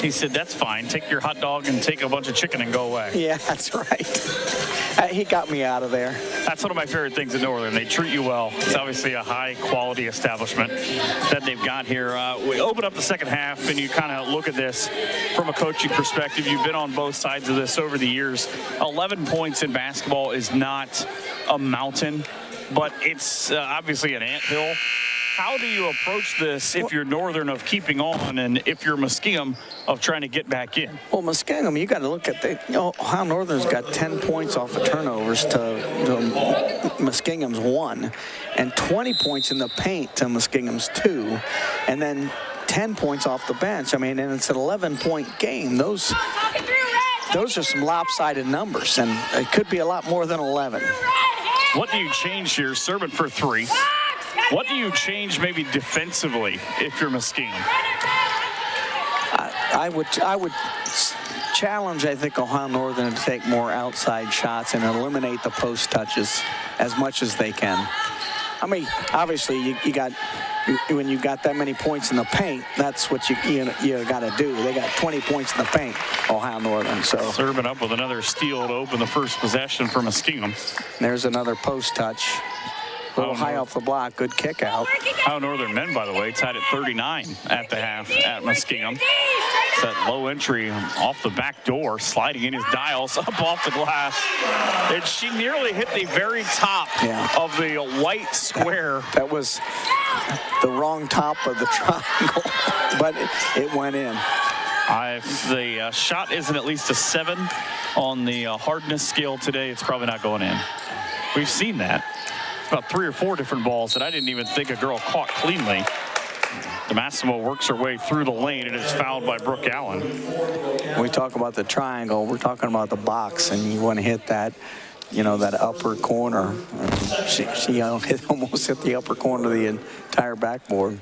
he said, that's fine. Take your hot dog and take a bunch of chicken and go away. Yeah, that's right. He got me out of there. That's one of my favorite things at Northern. They treat you well. It's obviously a high-quality establishment that they've got here. We open up the second half, and you kind of look at this from a coaching perspective. You've been on both sides of this over the years. 11 points in basketball is not a mountain, but it's obviously an anthill. How do you approach this if you're Northern of keeping on, and if you're Muskingum of trying to get back in? Well, Muskingum, you got to look at Ohio Northern's got 10 points off of turnovers to Muskingum's 1, and 20 points in the paint to Muskingum's 2, and then 10 points off the bench. I mean, and it's an 11-point game. Those those are some lopsided numbers, and it could be a lot more than 11. What do you change here? Serving for 3. What do you change maybe defensively if you're Muskingum? I would challenge, I think, Ohio Northern to take more outside shots and eliminate the post touches as much as they can. I mean, obviously, when you got that many points in the paint, that's what you got to do. They got 20 points in the paint, Ohio Northern. So serving up with another steal to open the first possession for Muskingum. There's another post touch. A little high off the block, good kick out. Ohio Northern men, by the way, tied at 39 at the half at Muskingum. It's that low entry off the back door, sliding in his dials up off the glass. And she nearly hit the very top of the white square. That was the wrong top of the triangle, but it went in. If the shot isn't at least a 7 on the hardness scale today, it's probably not going in. We've seen that. About 3 or 4 different balls that I didn't even think a girl caught cleanly. DeMassimo works her way through the lane and is fouled by Brooke Allen. When we talk about the triangle, we're talking about the box, and you want to hit that, that upper corner. She almost hit the upper corner of the entire backboard.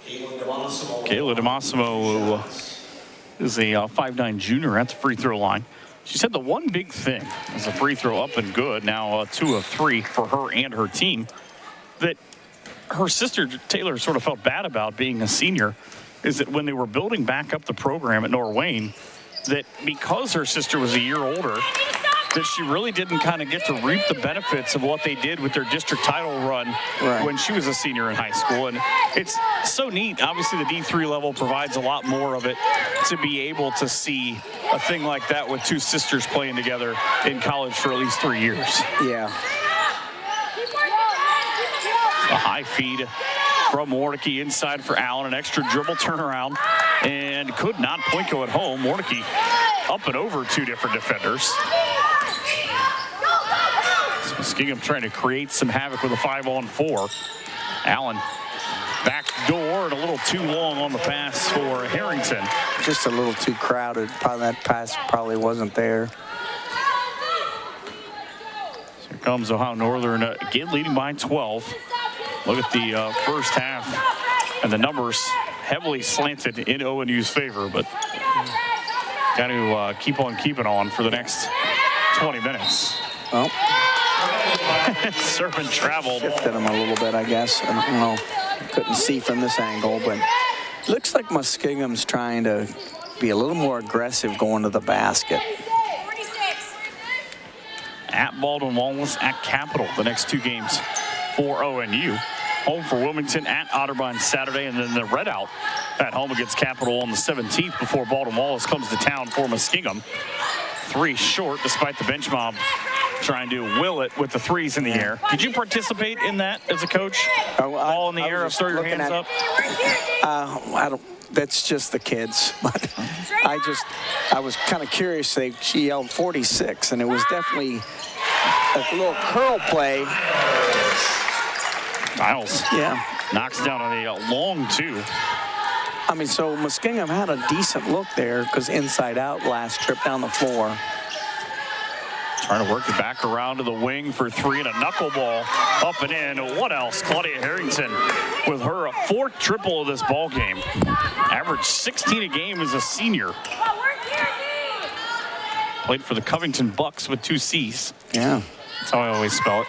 Kayla DeMassimo, who is a 5'9" junior at the free throw line. She said the one big thing is a free throw up and good. Now 2 of 3 for her and her team. That her sister Taylor sort of felt bad about being a senior is that when they were building back up the program at Norwayne, that because her sister was a year older, that she really didn't kind of get to reap the benefits of what they did with their district title run when she was a senior in high school. And it's so neat. Obviously, the D3 level provides a lot more of it to be able to see a thing like that with 2 sisters playing together in college for at least 3 years. Yeah. A high feed from Warnicki inside for Allen. An extra dribble turnaround and could not point go at home. Warnicki up and over 2 different defenders. Muskingum trying to create some havoc with a 5-on-4. Allen back door and a little too long on the pass for Harrington. Just a little too crowded. Probably that pass probably wasn't there. So here comes Ohio Northern again leading by 12. Look at the first half and the numbers heavily slanted in ONU's favor, but got to keep on keeping on for the next 20 minutes. Well. Serpent traveled. Shifted him a little bit, I guess. I don't know. Couldn't see from this angle, but looks like Muskingum's trying to be a little more aggressive going to the basket. 46. At Baldwin Wallace, at Capital, the next 2 games for ONU. Home for Wilmington, at Otterbein Saturday, and then the Redout at home against Capital on the 17th before Baldwin Wallace comes to town for Muskingum. 3 short, despite the bench mob trying to will it with the 3s in the air. Did you participate in that as a coach? Ball in the air, throw your hands up? I don't. That's just the kids. But I was kind of curious. She yelled 46, and it was definitely a little curl play. Niles knocks down on a long 2. I mean, so Muskingum had a decent look there because inside out last trip down the floor. Trying to work it back around to the wing for 3 and a knuckleball up and in. What else? Claudia Harrington with her 4th triple of this ball game. Averaged 16 a game as a senior. Played for the Covington Bucks with 2 C's. Yeah. That's how I always spell it.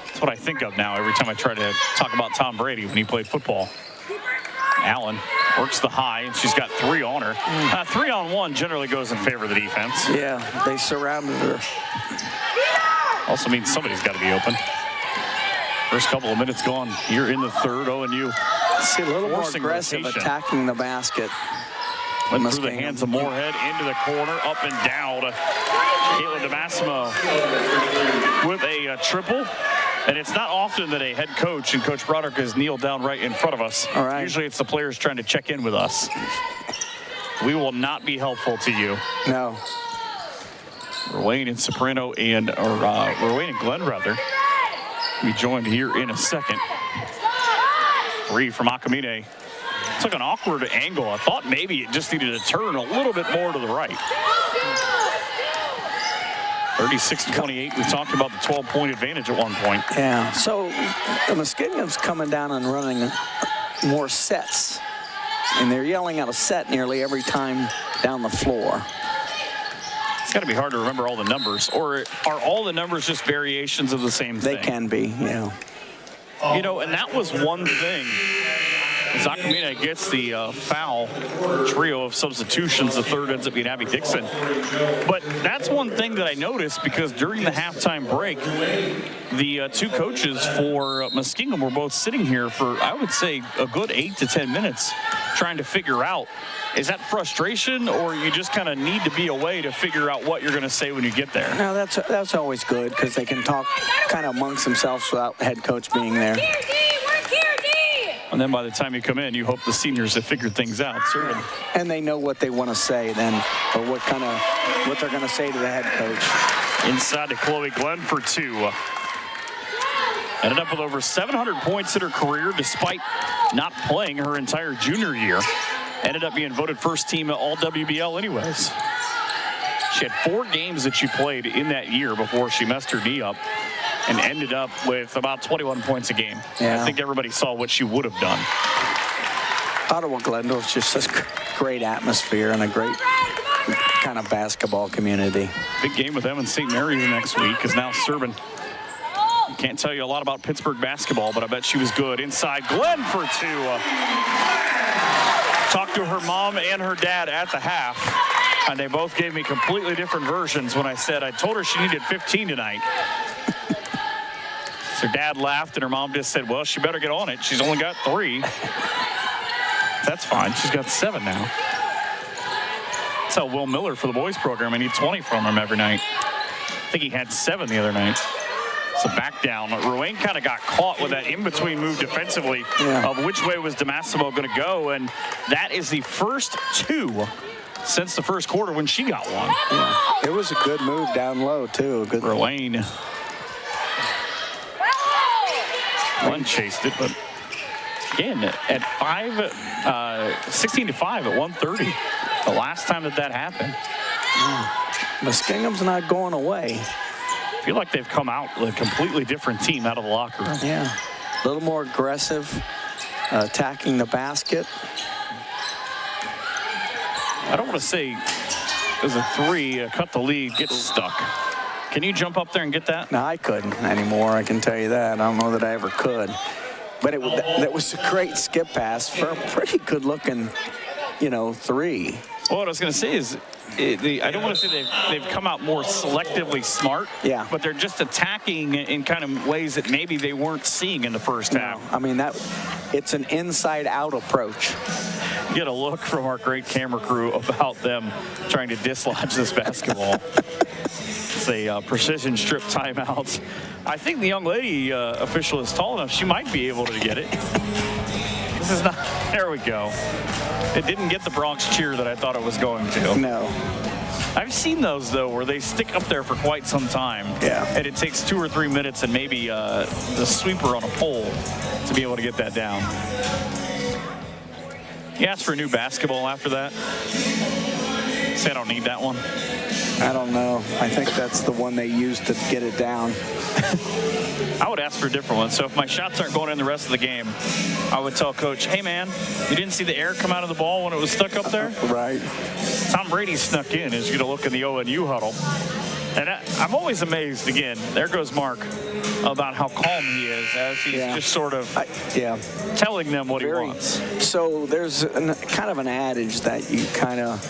That's what I think of now every time I try to talk about Tom Brady when he played football. Allen works the high, and she's got 3 on her. 3-on-1 generally goes in favor of the defense. Yeah, they surrounded her. Also means somebody's got to be open. First couple of minutes gone here in the 3rd. ONU see a little more aggressive attacking the basket. Went through the hands of Moorhead into the corner, up and down. Kayla DeMassimo with a triple. And it's not often that a head coach and Coach Broderick is kneeled down right in front of us. All right. Usually it's the players trying to check in with us. We will not be helpful to you. No. Ruane and Soprano Ruane and Glenn rather. Be joined here in a second. 3 from Akamine. Took an awkward angle. I thought maybe it just needed to turn a little bit more to the right. 36-28. We talked about the 12-point advantage at one point. Yeah, so the Muskingum's coming down and running more sets. And they're yelling out a set nearly every time down the floor. It's got to be hard to remember all the numbers. Or are all the numbers just variations of the same thing? They can be, yeah. You know, and that was one thing. Zacamina gets the foul trio of substitutions. The third ends up being Abby Dixon. But that's one thing that I noticed, because during the halftime break, the two coaches for Muskingum were both sitting here for, I would say, a good 8 to 10 minutes trying to figure out, is that frustration, or you just kind of need to be away to figure out what you're going to say when you get there? No, that's always good, because they can talk kind of amongst themselves without head coach being there. And then by the time you come in, you hope the seniors have figured things out, certainly. And they know what they want to say then, or what they're going to say to the head coach. Inside to Chloe Glenn for 2. Ended up with over 700 points in her career, despite not playing her entire junior year. Ended up being voted first team at all WBL anyways. She had 4 games that she played in that year before she messed her knee up, and ended up with about 21 points a game. Yeah. I think everybody saw what she would have done. Ottawa Glendale's just such great atmosphere and a great kind of basketball community. Big game with them in St. Mary's next week, because now Serban. Can't tell you a lot about Pittsburgh basketball, but I bet she was good. Inside, Glenn for 2. Talked to her mom and her dad at the half, and they both gave me completely different versions when I said I told her she needed 15 tonight. So her dad laughed, and her mom just said, well, she better get on it. She's only got 3. That's fine. She's got 7 now. That's how Will Miller for the boys program. I need 20 from him every night. I think he had 7 the other night. So back down. Ruane kind of got caught with that in-between move defensively of which way was DeMassimo going to go, and that is the first 2 since the first quarter when she got one. Yeah. It was a good move down low, too. Good. Ruane. One chased it, but again, at 16-5 at 1:30, the last time that happened. Muskingum's not going away. I feel like they've come out with a completely different team out of the locker room. Yeah, a little more aggressive, attacking the basket. I don't want to say it was a 3, cut the lead, get stuck. Can you jump up there and get that? No, I couldn't anymore, I can tell you that. I don't know that I ever could. But that was a great skip pass for a pretty good-looking, 3. Well, what I was going to say is, I don't want to say they've come out more selectively smart, but they're just attacking in kind of ways that maybe they weren't seeing in the first half. I mean, it's an inside-out approach. Get a look from our great camera crew about them trying to dislodge this basketball. It's a precision strip timeout. I think the young lady official is tall enough. She might be able to get it. This is not. There we go. It didn't get the Bronx cheer that I thought it was going to. No. I've seen those, though, where they stick up there for quite some time. Yeah. And it takes 2 or 3 minutes and maybe the sweeper on a pole to be able to get that down. You asked for a new basketball after that? Say I don't need that one. I don't know. I think that's the one they used to get it down. I would ask for a different one. So if my shots aren't going in the rest of the game, I would tell Coach, hey, man, you didn't see the air come out of the ball when it was stuck up there? Right. Tom Brady snuck in as you're going to look in the ONU huddle. And I'm always amazed, again, there goes Mark, about how calm he is as he's just sort of telling them what he wants. So there's kind of an adage that you kind of,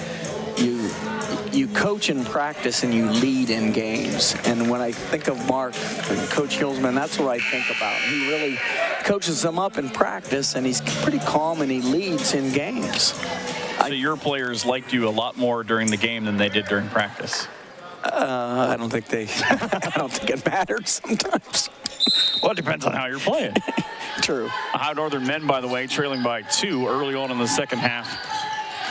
you coach in practice and you lead in games. And when I think of Mark and Coach Hilsman, that's what I think about. He really coaches them up in practice, and he's pretty calm, and he leads in games. So your players liked you a lot more during the game than they did during practice? I don't think it mattered sometimes. Well, it depends on how you're playing. True. Ohio Northern men, by the way, trailing by 2 early on in the second half,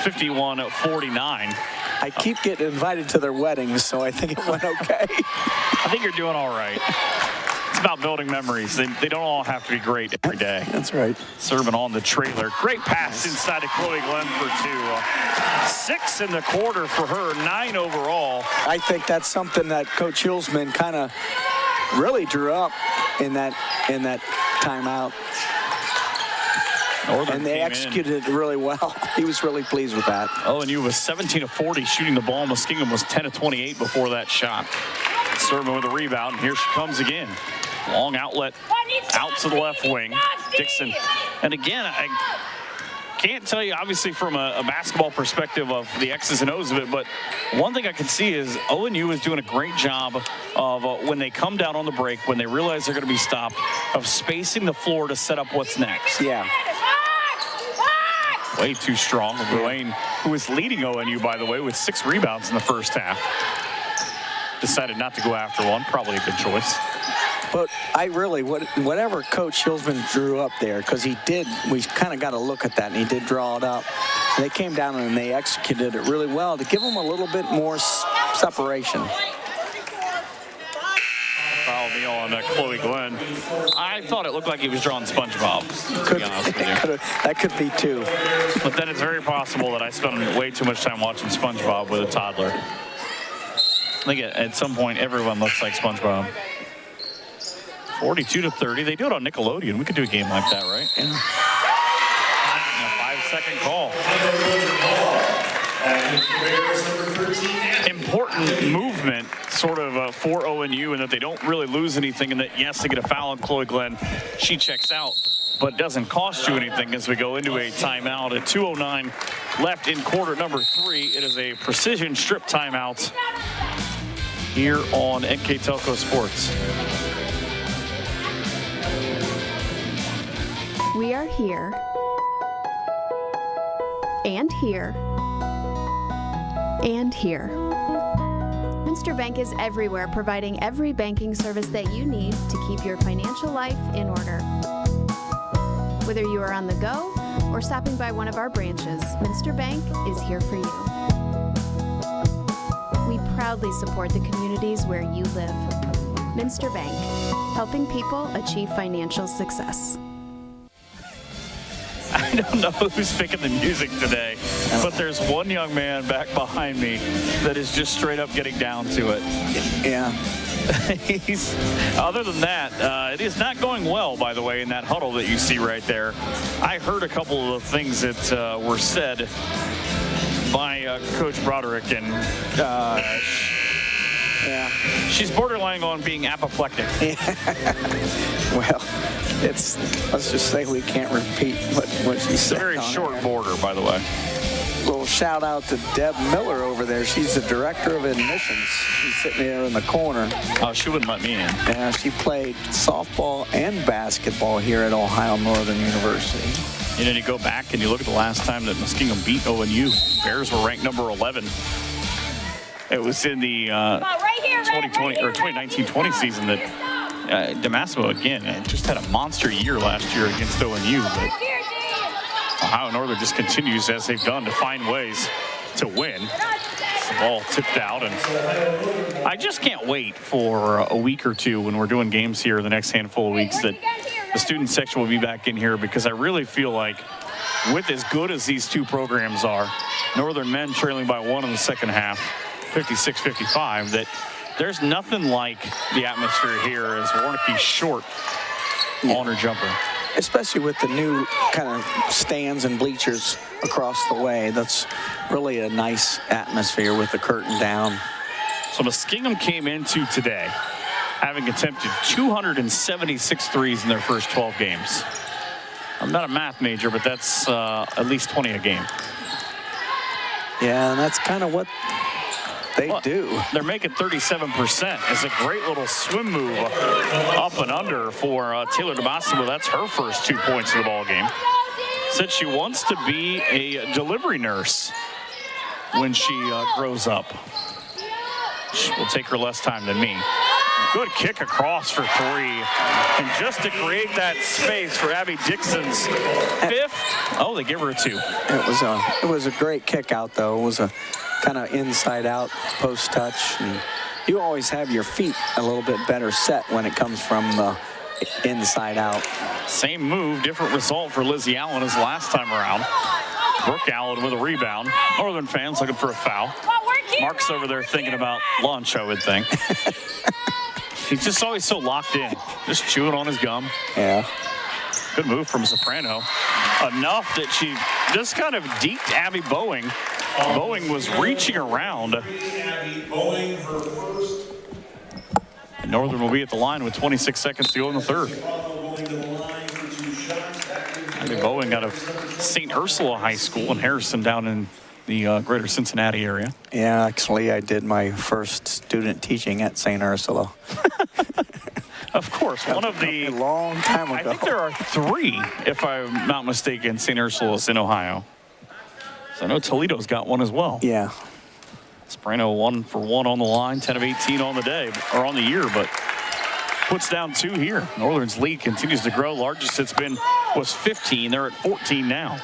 51-49. I keep getting invited to their weddings, so I think it went okay. I think you're doing all right. about building memories. They don't all have to be great every day. That's right. Serving on the trailer. Great pass inside of Chloe Glenn for 2. 6 in the quarter for her, 9 overall. I think that's something that Coach Hillsman kind of really drew up in that timeout. And they executed it really well. He was really pleased with that. ONU was 17 of 40 shooting the ball. Muskingum was 10 of 28 before that shot. Serving with a rebound, and here she comes again. Long outlet out to the left wing. Dixon. And again, I can't tell you, obviously, from a basketball perspective of the X's and O's of it, but one thing I can see is ONU is doing a great job of when they come down on the break, when they realize they're going to be stopped, of spacing the floor to set up what's next. Yeah. Way too strong. Dwayne, who is leading ONU, by the way, with 6 rebounds in the first half, decided not to go after one. Probably a good choice. But I really, whatever Coach Hillsman drew up there, because he did, we kind of got to look at that, and he did draw it up. They came down and they executed it really well to give them a little bit more separation. Foul me on Chloe Glenn. I thought it looked like he was drawing SpongeBob, to be honest with you. That could be too. But then it's very possible that I spent way too much time watching SpongeBob with a toddler. I think at some point everyone looks like SpongeBob. 42-30. They do it on Nickelodeon. We could do a game like that, right? Yeah. A 5-second call. Important movement, sort of, for ONU, in that they don't really lose anything, and that, yes, they get a foul on Chloe Glenn. She checks out, but doesn't cost you anything as we go into a timeout. At 2:09 left in quarter number 3. It is a precision strip timeout here on NK Telco Sports. We are here and here and here. Minster Bank is everywhere, providing every banking service that you need to keep your financial life in order. Whether you are on the go or stopping by one of our branches, Minster Bank is here for you. We proudly support the communities where you live. Minster Bank, helping people achieve financial success. I don't know who's picking the music today, but there's one young man back behind me that is just straight up getting down to it. Yeah. Other than that, it is not going well, by the way, in that huddle that you see right there. I heard a couple of things that were said by Coach Broderick, and yeah, she's borderline on being apoplectic. Well, let's just say we can't repeat what she said. It's a very short border, by the way. Little shout out to Deb Miller over there. She's the director of admissions. She's sitting there in the corner. Oh, she wouldn't let me in. Yeah, she played softball and basketball here at Ohio Northern University. You know, you go back and you look at the last time that Muskingum beat ONU. Bears were ranked number 11. It was in the 2020 or 2019-20 season that DeMassimo again just had a monster year last year against ONU. But Ohio Northern just continues, as they've done, to find ways to win. The ball tipped out, and I just can't wait for a week or two when we're doing games here the next handful of weeks that the student section will be back in here, because I really feel like with as good as these two programs are, Northern men trailing by 1 in the second half, 56-55, that there's nothing like the atmosphere here as Warnicke's short on her jumper. Especially with the new kind of stands and bleachers across the way. That's really a nice atmosphere with the curtain down. So Muskingum came into today having attempted 276 threes in their first 12 games. I'm not a math major, but that's at least 20 a game. Yeah, and that's kind of what they do. They're making 37%. It's a great little swim move up and under for Taylor DeMassimo. That's her first 2 points of the ball game. Said she wants to be a delivery nurse when she grows up. She will take her less time than me. Good kick across for 3. And just to create that space for Abby Dixon's 5th. Oh, they give her a 2. It was a great kick out, though. It was a kind of inside out post touch, and you always have your feet a little bit better set when it comes from the inside out. Same move, different result for Lizzie Allen as last time around. Brooke Allen with a rebound. Northern fans looking for a foul. Mark's over there thinking about lunch, I would think. He's just always so locked in, just chewing on his gum. Yeah. Good move from Soprano. Enough that she just kind of deked Abby Boeing. Boeing was reaching around. And Northern will be at the line with 26 seconds to go in the third. Abby Boeing out of St. Ursula High School in Harrison down in the greater Cincinnati area. Yeah, actually, I did my first student teaching at St. Ursula. Of course, one of the... A long time ago. I think there are 3, if I'm not mistaken, St. Ursula's in Ohio. So I know Toledo's got one as well. Yeah. Soprano 1 for 1 on the line, 10 of 18 on the day, or on the year, but puts down 2 here. Northern's lead continues to grow. Largest it's been was 15. They're at 14 now.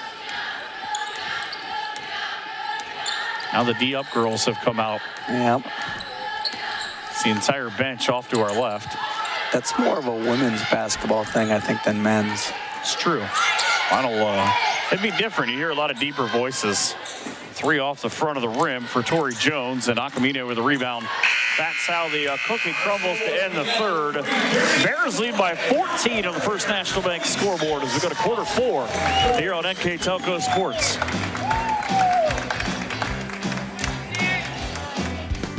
Now the D-up girls have come out. Yep. It's the entire bench off to our left. That's more of a women's basketball thing, I think, than men's. It's true. It'd be different. You hear a lot of deeper voices. 3 off the front of the rim for Tori Jones, and Akamine with a rebound. That's how the cookie crumbles to end the third. Bears lead by 14 on the First National Bank scoreboard as we go to quarter 4 here on NK Telco Sports.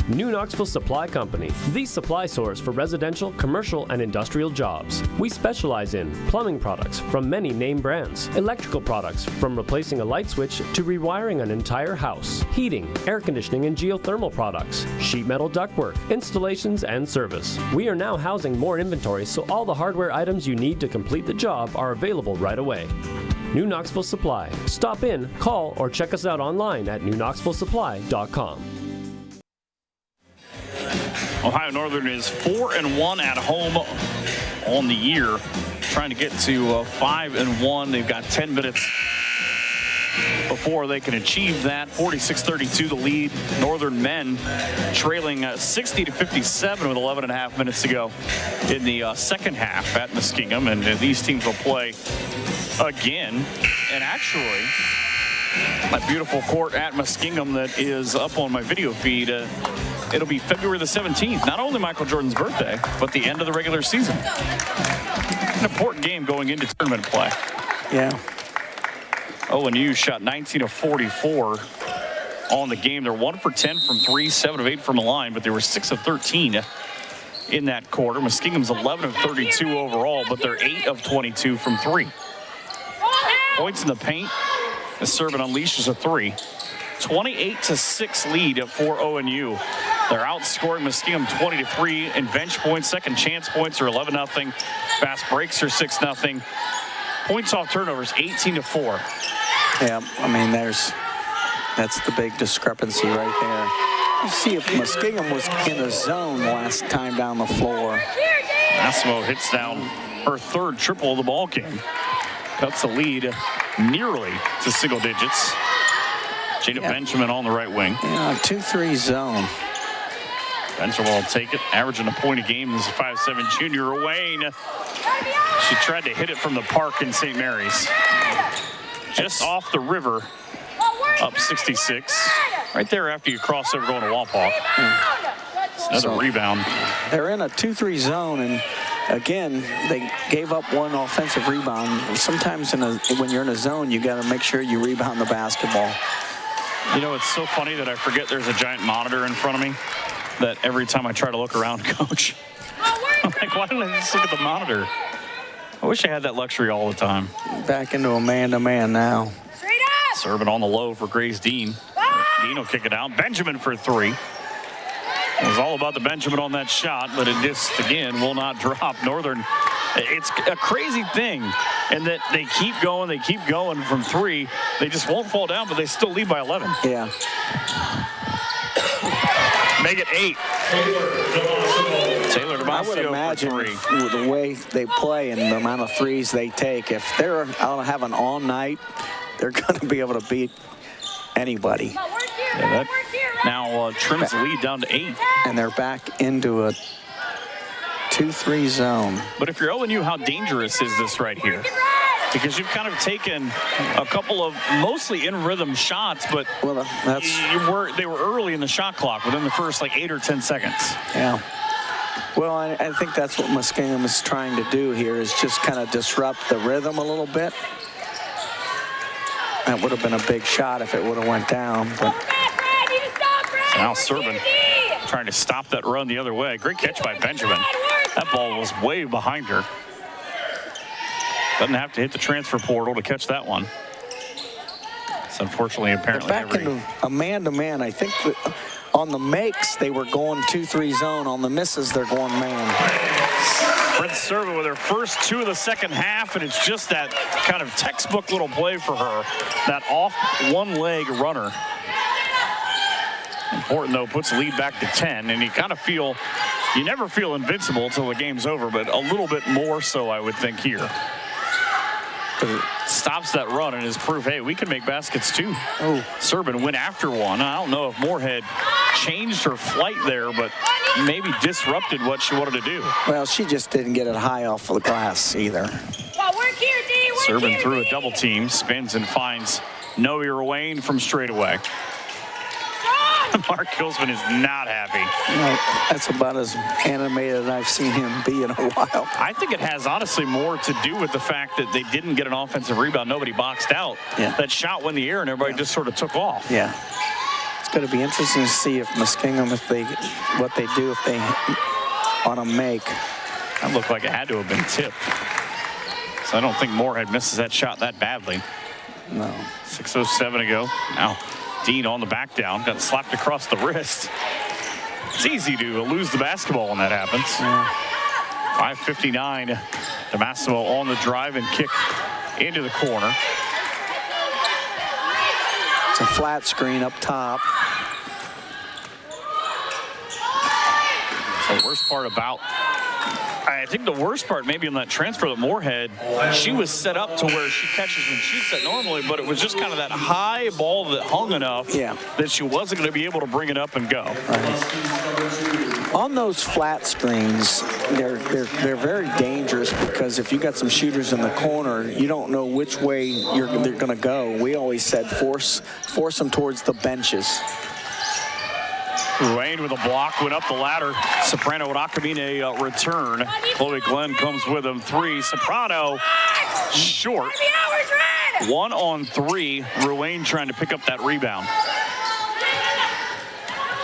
New Knoxville Supply Company, the supply source for residential, commercial, and industrial jobs. We specialize in plumbing products from many name brands, electrical products from replacing a light switch to rewiring an entire house, heating, air conditioning, and geothermal products, sheet metal ductwork, installations, and service. We are now housing more inventory, so all the hardware items you need to complete the job are available right away. New Knoxville Supply. Stop in, call, or check us out online at newknoxvillesupply.com. Ohio Northern is 4-1 at home on the year, trying to get to 5-1. They've got 10 minutes before they can achieve that. 46-32 the lead. Northern men trailing 60-57 with 11.5 minutes to go in the second half at Muskingum, and these teams will play again. And actually, my beautiful court at Muskingum that is up on my video feed, it'll be February the 17th. Not only Michael Jordan's birthday, but the end of the regular season. An important game going into tournament play. Yeah. ONU shot 19 of 44 on the game. They're 1 for 10 from 3, 7 of 8 from the line, but they were 6 of 13 in that quarter. Muskingum's 11 of 32 overall, but they're 8 of 22 from 3. Points in the paint. The Servant unleashes a 3. 28-6 lead for ONU. They're outscoring Muskingum 20-3 in bench points. Second chance points are 11-0. Fast breaks are 6-0. Points off turnovers 18-4. Yeah, I mean, that's the big discrepancy right there. You see if Muskingum was in a zone last time down the floor. Massimo hits down her third triple of the ball game. Cuts the lead nearly to single digits. Jada Benjamin on the right wing. Yeah, 2-3 zone. Benjamin will take it, averaging a point a game. This is 5'7" junior Wayne. She tried to hit it from the park in St. Mary's. Just off the river, up 66. Right there after you cross over going to Wapak. Another rebound. They're in a 2-3 zone, and again, they gave up one offensive rebound. Sometimes when you're in a zone, you got to make sure you rebound the basketball. You know, it's so funny that I forget there's a giant monitor in front of me that every time I try to look around, Coach, I'm like, why didn't I just look at the monitor? I wish I had that luxury all the time. Back into a man-to-man now. Serving on the low for Grace Dean. Dean will kick it out. Benjamin for 3. It was all about the Benjamin on that shot, but it just, again, will not drop. Northern, it's a crazy thing in that they keep going from 3. They just won't fall down, but they still lead by 11. Yeah. Make it 8. Taylor Damasio. I would imagine the way they play and the amount of threes they take, if they're out having all night, they're going to be able to beat anybody. Yeah, that now trims the lead down to 8. And they're back into a 2-3 zone. But if you're ONU, how dangerous is this right here? Because you've kind of taken a couple of mostly in-rhythm shots, but they were early in the shot clock within the first 8 or 10 seconds. Yeah. Well, I think that's what Muskingum is trying to do here, is just kind of disrupt the rhythm a little bit. That would have been a big shot if it would have went down. But so now Serban trying to stop that run the other way. Great catch by Benjamin. That ball was way behind her. Doesn't have to hit the transfer portal to catch that one. It's unfortunately apparently back into a man-to-man. I think that on the makes they were going 2-3 zone. On the misses they're going man. Brent Serban with her first 2 of the second half, and it's just that kind of textbook little play for her, that off one-leg runner. Important, though, puts the lead back to 10, and you never feel invincible until the game's over, but a little bit more so, I would think, here. It stops that run and is proof, hey, we can make baskets too. Oh, Serban went after one. I don't know if Moorhead changed her flight there, but maybe disrupted what she wanted to do. Well, she just didn't get it high off of the glass either. Serban through a double team, spins and finds Noe Ruane from straightaway. Mark Hilsman is not happy. That's about as animated as I've seen him be in a while. I think it has honestly more to do with the fact that they didn't get an offensive rebound. Nobody boxed out. Yeah. That shot went in the air and everybody just sort of took off. Yeah. It's going to be interesting to see if Muskingum, what they do if they on a make. That looked like it had to have been tipped. So I don't think Moorhead misses that shot that badly. No. 6:07 to go. Now Dean on the back down, got slapped across the wrist. It's easy to lose the basketball when that happens. Yeah. 5:59. DeMassimo on the drive and kick into the corner. It's a flat screen up top. The worst part about, I think the worst part maybe on that transfer that Moorhead, she was set up to where she catches and shoots it normally, but it was just kind of that high ball that hung enough that she wasn't going to be able to bring it up and go. Right. On those flat screens, they're very dangerous because if you got some shooters in the corner, you don't know which way they're going to go. We always said force them towards the benches. Ruane with a block, went up the ladder. Soprano with Akamine return. Chloe Glenn comes with him. 3. Soprano short. 1 on 3. Ruane trying to pick up that rebound.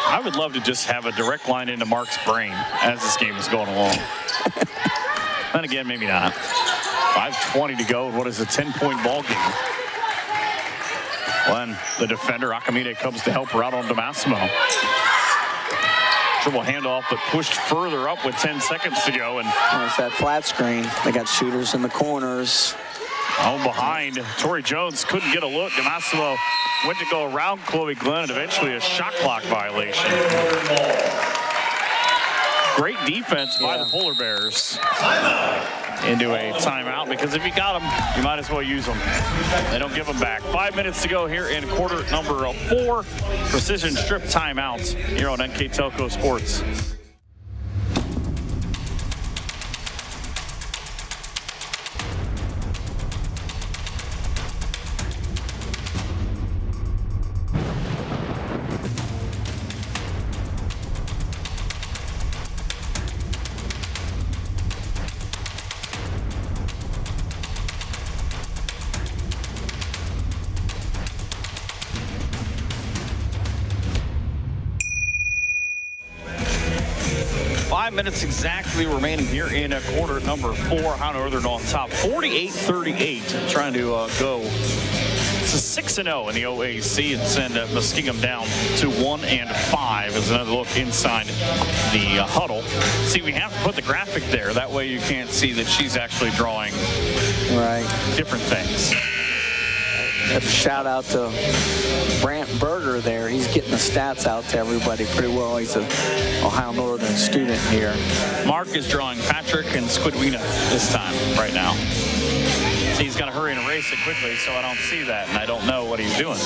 I would love to just have a direct line into Mark's brain as this game is going along. Then again, maybe not. 5:20 to go. What is a 10-point ball game? Glenn, the defender, Akamine comes to help her out on DeMassimo. Dribble handoff, but pushed further up with 10 seconds to go. And there's that flat screen. They got shooters in the corners. Home behind. Tori Jones couldn't get a look. DeMassimo went to go around Chloe Glenn, and eventually a shot clock violation. Great defense by the Polar Bears. Into a timeout, because if you got them, you might as well use them. They don't give them back. 5 minutes to go here in quarter number 4. Precision strip timeouts here on NK Telco Sports. Minutes exactly remaining here in quarter number 4. How Northern on top, 48-38, trying to go to 6-0 in the OAC and send Muskingum down to 1-5 as another look inside the huddle. See, we have to put the graphic there. That way you can't see that she's actually drawing different things. Shout out to Brant Berger there. He's getting the stats out to everybody pretty well. He's an Ohio Northern student here. Mark is drawing Patrick and Squidwina this time right now. See, he's got to hurry and erase it quickly, so I don't see that, and I don't know what he's doing.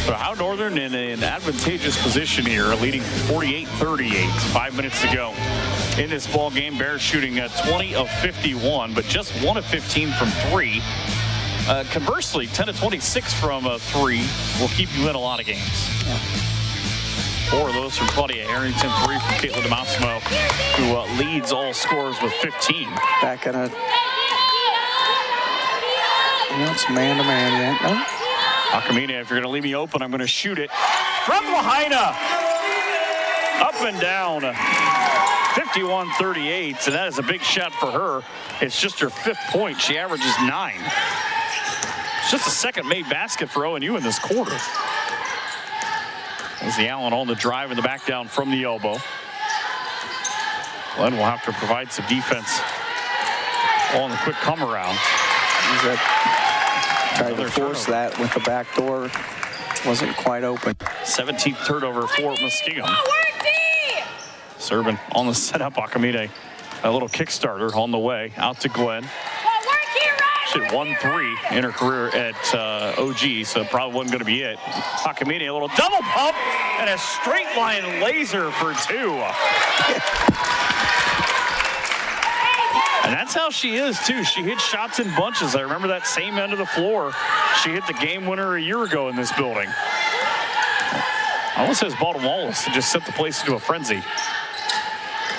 So Ohio Northern in an advantageous position here, leading 48-38. 5 minutes to go in this ball game. Bears shooting 20 of 51, but just 1 of 15 from 3. Conversely, 10 of 26 from 3 will keep you in a lot of games. Yeah. 4 of those from Claudia Harrington, 3 from Caitlin DeMassimo, who leads all scorers with 15. Back in a... It's man-to-man yet. No? Akamine, if you're going to leave me open, I'm going to shoot it from Lahaina. Up and down. 51-38, so that is a big shot for her. It's just her 5th point. She averages 9. It's just a second made basket for ONU in this quarter. As the Allen on the drive in the back down from the elbow. Glenn will have to provide some defense on the quick come around. Tried to force that with the back door. Wasn't quite open. 17th turnover for Muskingum. Serving on the setup. Akamine, a little Kickstarter on the way out to Glenn. She hit 1-3 in her career at OG, so probably wasn't going to be it. Akamine, a little double pump and a straight line laser for 2. And that's how she is, too. She hits shots in bunches. I remember that same end of the floor. She hit the game winner a year ago in this building. Almost says Baldwin Wallace to just set the place into a frenzy.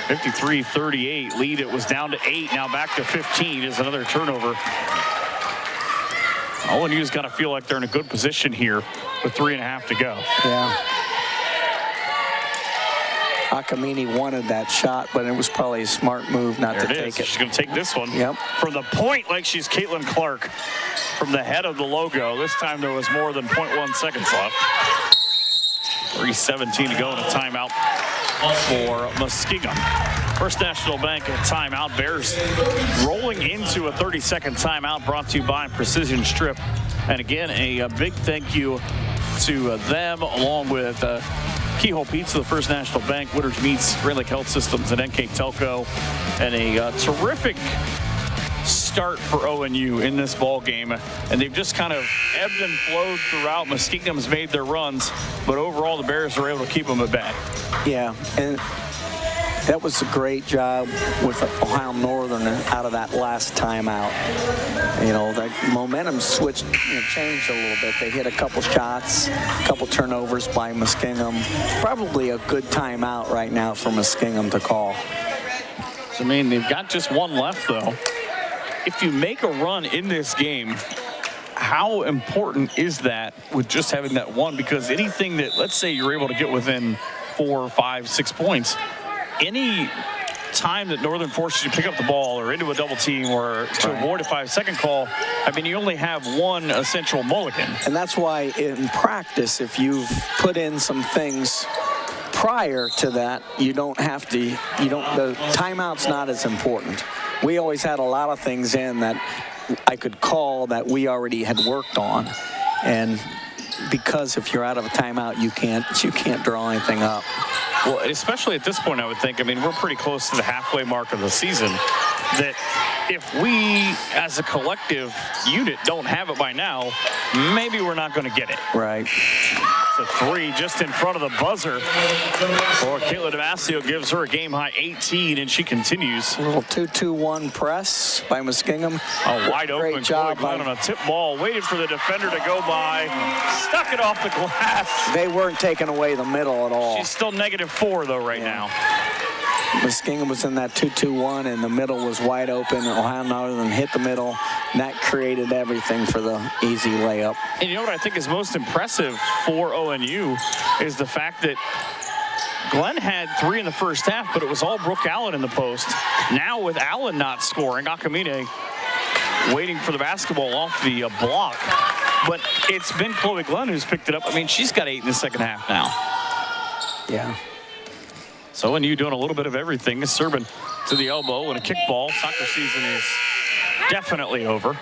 53-38 lead. It was down to 8. Now back to 15 is another turnover. ONU's got to feel like they're in a good position here with 3.5 to go. Yeah. Akamine wanted that shot, but it was probably a smart move not to take it. She's going to take this one. Yep. From the point, like she's Caitlin Clark. From the head of the logo. This time there was more than 0.1 seconds left. 3:17 to go in a timeout for Muskingum. First National Bank at timeout. Bears rolling into a 30-second timeout brought to you by Precision Strip. And again, a big thank you to them along with Keyhole Pizza, the First National Bank, Winners Meats, Great Lake Health Systems, and NK Telco. And a terrific start for ONU in this ball game, and they've just kind of ebbed and flowed throughout. Muskingum's made their runs, but overall the Bears are able to keep them at bay. Yeah, and that was a great job with Ohio Northern out of that last timeout. You know, that momentum switched, changed a little bit. They hit a couple shots, a couple turnovers by Muskingum. Probably a good timeout right now for Muskingum to call. I mean, they've got just one left, though. If you make a run in this game, how important is that with just having that one? Because anything that, let's say you're able to get within 4, 5, 6 points, any time that Northern forces you to pick up the ball or into a double team or to avoid a 5-second call, I mean, you only have one essential mulligan. And that's why in practice, if you've put in some things prior to that, the timeout's not as important. We always had a lot of things in that I could call that we already had worked on. And because if you're out of a timeout, you can't draw anything up. Well, especially at this point, I would think, I mean, we're pretty close to the halfway mark of the season, that if we, as a collective unit, don't have it by now, maybe we're not going to get it. Right. It's a 3 just in front of the buzzer. For Caitlin DeMassio gives her a game-high 18, and she continues. A little 2-2-1 press by Muskingum. A wide open job on a tip ball. Waited for the defender to go by. Stuck it off the glass. They weren't taking away the middle at all. She's still -4, though, right now. Muskingum was in that 2-2-1, and the middle was wide open. Ohio Northern hit the middle, and that created everything for the easy layup. And you know what I think is most impressive for ONU is the fact that Glenn had 3 in the first half, but it was all Brooke Allen in the post. Now with Allen not scoring, Akamine waiting for the basketball off the block. But it's been Chloe Glenn who's picked it up. I mean, she's got 8 in the second half now. Yeah. So ONU doing a little bit of everything. Serving to the elbow and a kickball. Soccer season is definitely over.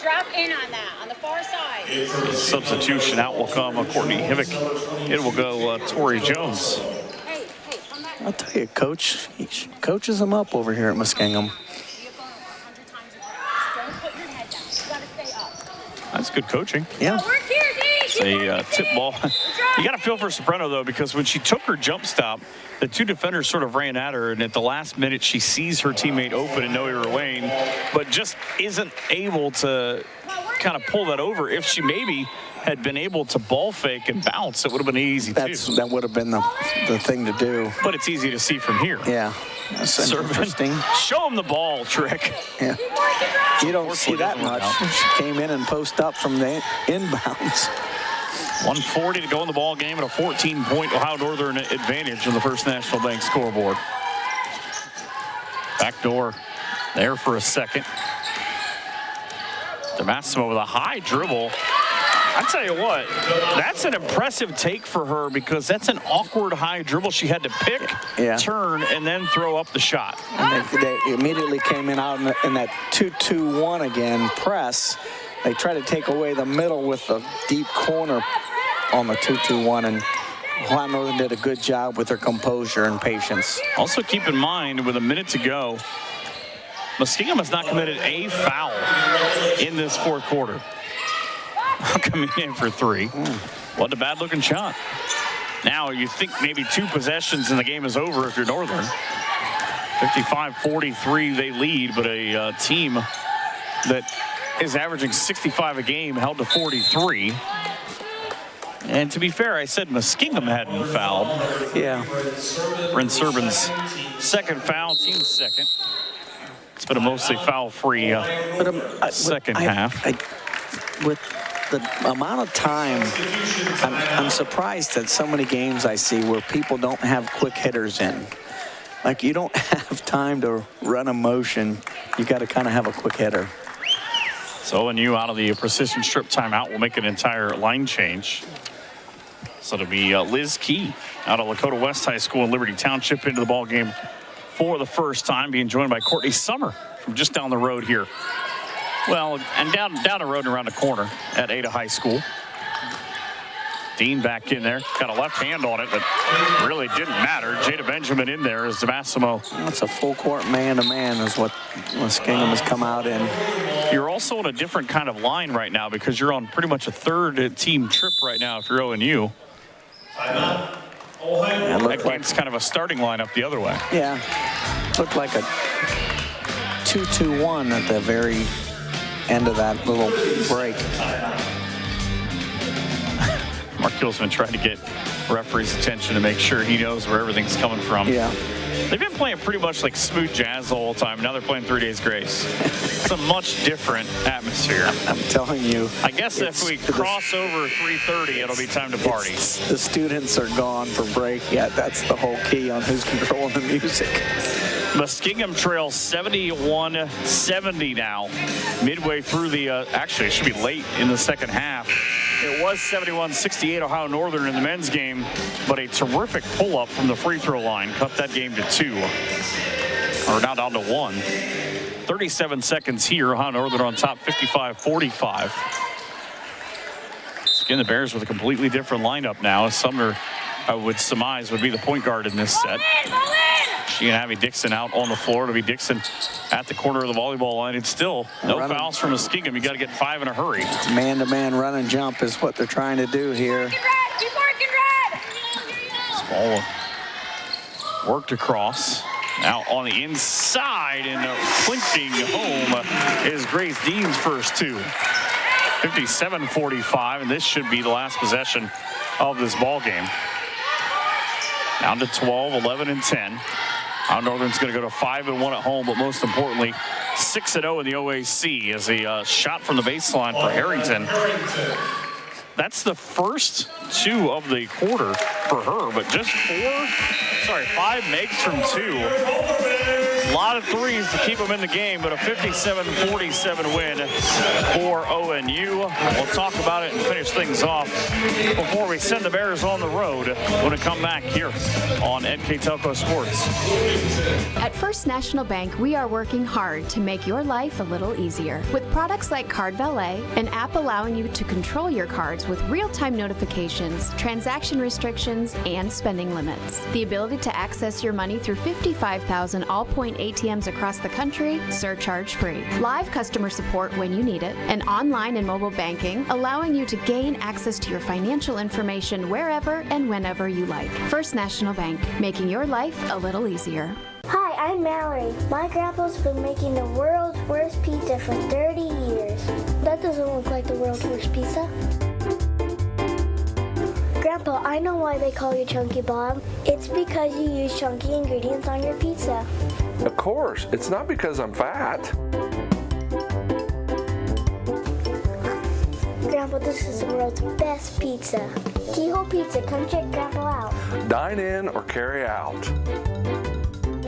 Drop in on that, on the far side. Substitution out will come Courtney Hivik. It will go Tori Jones. I'll tell you, Coach, he coaches them up over here at Muskingum. That's good coaching. Yeah. It's a tip ball. You got to feel for Soprano, though, because when she took her jump stop, the two defenders sort of ran at her, and at the last minute, she sees her teammate open and Noe Ruane, but just isn't able to kind of pull that over. If she maybe had been able to ball fake and bounce, it would have been easy, too. That would have been the thing to do. But it's easy to see from here. Yeah. That's interesting. Show him the ball trick. Yeah. You don't see that much. She came in and post up from the inbounds. 1:40 to go in the ball game, and a 14-point Ohio Northern advantage on the First National Bank scoreboard. Back door there for a second. DeMassimo with a high dribble. I tell you what, that's an impressive take for her because that's an awkward high dribble. She had to pick, turn, and then throw up the shot. And they immediately came in out in that 2-2-1 again press. They try to take away the middle with the deep corner on the 2-2-1, and Ohio Northern did a good job with their composure and patience. Also keep in mind, with a minute to go, Muskingum has not committed a foul in this fourth quarter. Coming in for three. What a bad-looking shot. Now you think maybe 2 possessions and the game is over if you're Northern. 55-43 they lead, but a team that is averaging 65 a game held to 43. And to be fair, I said Muskingum hadn't fouled. Yeah. Bryn Serban's second foul, team's second. It's been a mostly foul-free second half. With the amount of time, I'm surprised at so many games I see where people don't have quick hitters in. Like, you don't have time to run a motion. You got to kind of have a quick hitter. So ONU out of the precision strip timeout will make an entire line change. So it'll be Liz Key out of Lakota West High School in Liberty Township into the ball game for the first time, being joined by Courtney Summer from just down the road here. Well, and down the road and around the corner at Ada High School. Dean back in there. Got a left hand on it, but really didn't matter. Jada Benjamin in there as DeMassimo. That's a full court man-to-man is what Muskingum has come out in. You're also on a different kind of line right now because you're on pretty much a third team trip right now if you're ONU. That game's kind of a starting lineup the other way. Yeah. Looked like a 2-2-1 at the very end of that little break. Mark Hill's been trying to get referee's attention to make sure he knows where everything's coming from. Yeah. They've been playing pretty much like smooth jazz the whole time. Now they're playing 3 Days Grace. It's a much different atmosphere. I'm telling you. I guess if we cross over 3:30, it'll be time to party. The students are gone for break yet. That's the whole key on who's controlling the music. Muskingum trails 71-70 now. Midway through the, actually it should be late in the second half. It was 71-68 Ohio Northern in the men's game, but a terrific pull-up from the free throw line cut that game to 2. Or now down to 1. 37 seconds here. Ohio Northern on top, 55-45. Again, the Bears with a completely different lineup now. Sumner, I would surmise, would be the point guard in this set. She and Abby Dixon out on the floor. It'll be Dixon at the corner of the volleyball line. It's still no fouls from Muskingum. You got to get 5 in a hurry. Man-to-man run and jump is what they're trying to do here. Small worked across. Now on the inside and clinching home is Grace Dean's first 2. 57-45, and this should be the last possession of this ball game. Down to 12, 11, and 10. Ohio Northern's going to go to 5-1 at home, but most importantly, 6-0 in the OAC as a shot from the baseline for Harrington. That's the first 2 of the quarter for her, but just 5 makes from 2. A lot of threes to keep them in the game, but a 57-47 win for ONU. We'll talk about it and finish things off before we send the Bears on the road when we come back here on NK Telco Sports. At First National Bank, we are working hard to make your life a little easier. With products like Card Valet, an app allowing you to control your cards with real-time notifications, transaction restrictions, and spending limits. The ability to access your money through 55,000 all-point ATMs across the country, surcharge-free. Live customer support when you need it, and online and mobile banking, allowing you to gain access to your financial information wherever and whenever you like. First National Bank, making your life a little easier. Hi, I'm Mallory. My grandpa's been making the world's worst pizza for 30 years. That doesn't look like the world's worst pizza. Grandpa, I know why they call you Chunky Bob. It's because you use chunky ingredients on your pizza. Of course, it's not because I'm fat. Grandpa, this is the world's best pizza. Keyhole Pizza, come check Grandpa out. Dine in or carry out.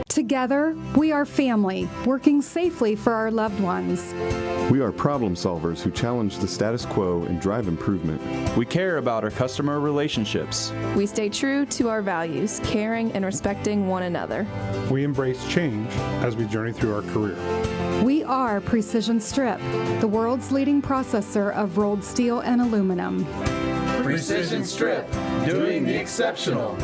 Together, we are family, working safely for our loved ones. We are problem solvers who challenge the status quo and drive improvement. We care about our customer relationships. We stay true to our values, caring and respecting one another. We embrace change as we journey through our career. We are Precision Strip, the world's leading processor of rolled steel and aluminum. Precision Strip, doing the exceptional.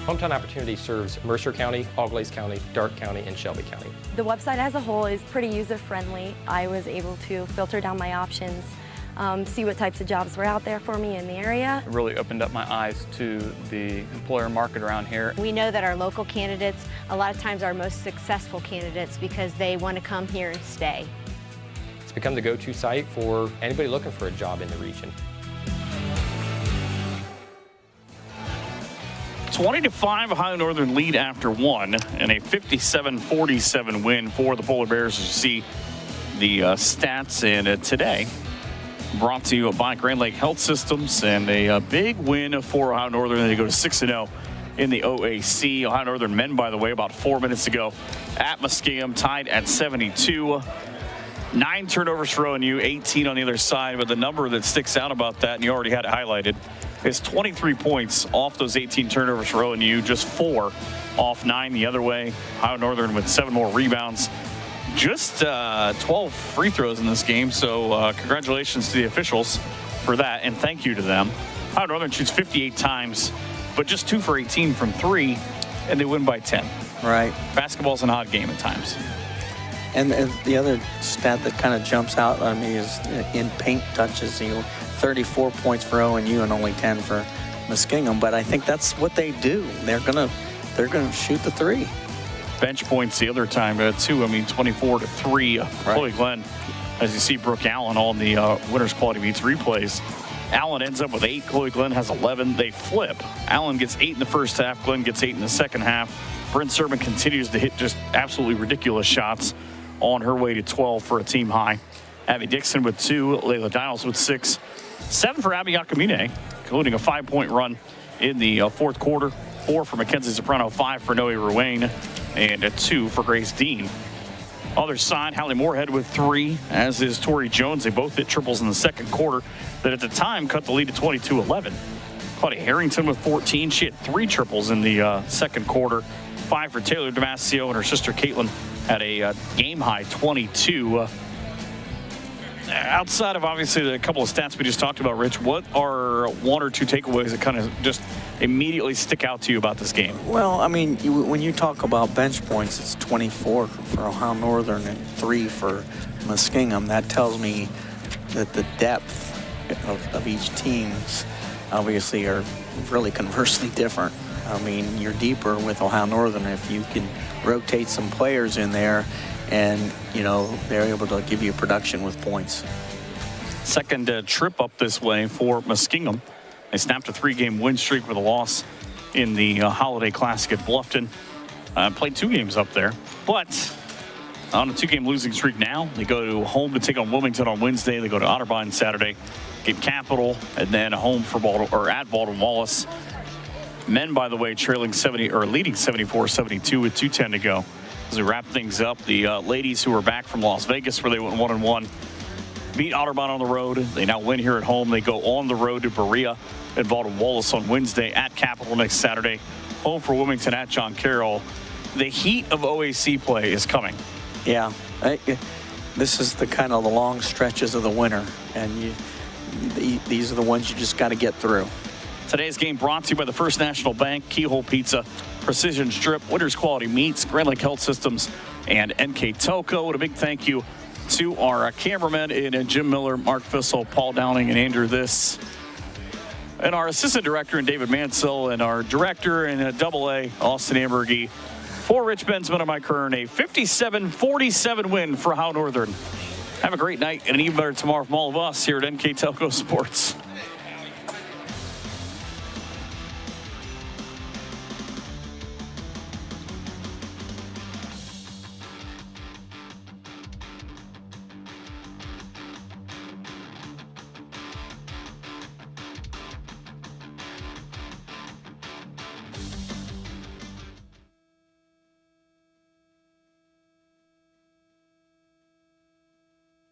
Hometown Opportunity serves Mercer County, Auglaize County, Darke County, and Shelby County. The website as a whole is pretty user-friendly. I was able to filter down my options, see what types of jobs were out there for me in the area. It really opened up my eyes to the employer market around here. We know that our local candidates, a lot of times are our most successful candidates because they want to come here and stay. It's become the go-to site for anybody looking for a job in the region. 20-5 Ohio Northern lead after one, and a 57-47 win for the Polar Bears. As you see the stats in today, brought to you by Grand Lake Health Systems, and a big win for Ohio Northern. They go to 6-0 in the OAC. Ohio Northern men, by the way, about 4 minutes ago at Muskingum, tied at 72. 9 turnovers for ONU, 18 on the other side, but the number that sticks out about that, and you already had it highlighted, is 23 points off those 18 turnovers for ONU, just 4 off 9 the other way. Ohio Northern with 7 more rebounds, just 12 free throws in this game, so congratulations to the officials for that, and thank you to them. Ohio Northern shoots 58 times, but just 2 for 18 from 3, and they win by 10. Right. Basketball's an odd game at times. And the other stat that kind of jumps out on me is in paint touches, 34 points for ONU and only 10 for Muskingum. But I think that's what they do. They're gonna shoot the three. Bench points the other time too. 24-3. Right. Chloe Glenn, as you see Brooke Allen on the Winners Quality Meets replays. Allen ends up with 8. Chloe Glenn has 11. They flip. Allen gets 8 in the first half. Glenn gets 8 in the second half. Bryn Serban continues to hit just absolutely ridiculous shots on her way to 12 for a team high. Abby Dixon with 2. Layla Dials with 6. 7 for Abby Yakamine, including a 5-point run in the fourth quarter. 4 for Mackenzie Soprano, 5 for Noe Ruane, and a 2 for Grace Dean. Other side, Hallie Moorhead with 3, as is Tori Jones. They both hit triples in the second quarter that at the time cut the lead to 22-11. Claudia Harrington with 14. She had 3 triples in the second quarter. 5 for Taylor Damasio, and her sister Caitlin had a game-high 22. Outside of obviously the couple of stats we just talked about, Rich, what are 1 or 2 takeaways that kind of just immediately stick out to you about this game? Well, when you talk about bench points, it's 24 for Ohio Northern and 3 for Muskingum. That tells me that the depth of each team obviously are really conversely different. I mean, you're deeper with Ohio Northern if you can rotate some players in there and, you know, they're able to give you production with points. Second trip up this way for Muskingum. They snapped a 3-game win streak with a loss in the Holiday Classic at Bluffton. Played 2 games up there, but on a 2-game losing streak now. They go to home to take on Wilmington on Wednesday. They go to Otterbein Saturday, Cape Capital, and then home for at Baldwin Wallace. Men, by the way, leading 74-72 with 2:10 to go. As we wrap things up, the ladies who are back from Las Vegas, where they went 1-1, beat Otterbein on the road. They now win here at home. They go on the road to Berea and Baldwin Wallace on Wednesday, at Capital next Saturday, home for Wilmington at John Carroll. The heat of OAC play is coming. Yeah, this is the kind of the long stretches of the winter, and these are the ones you just got to get through. Today's game brought to you by the First National Bank, Keyhole Pizza, Precision Strip, Winners Quality Meats, Grand Lake Health Systems, and NK Toco. And a big thank you to our cameramen in Jim Miller, Mark Fissel, Paul Downing, and Andrew This. And our assistant director, and David Mansell, and our director in AA, Austin Ambergy. For Rich Bensman and Mike Kern, a 57-47 win for Ohio Northern. Have a great night and an even better tomorrow from all of us here at NK Telco Sports.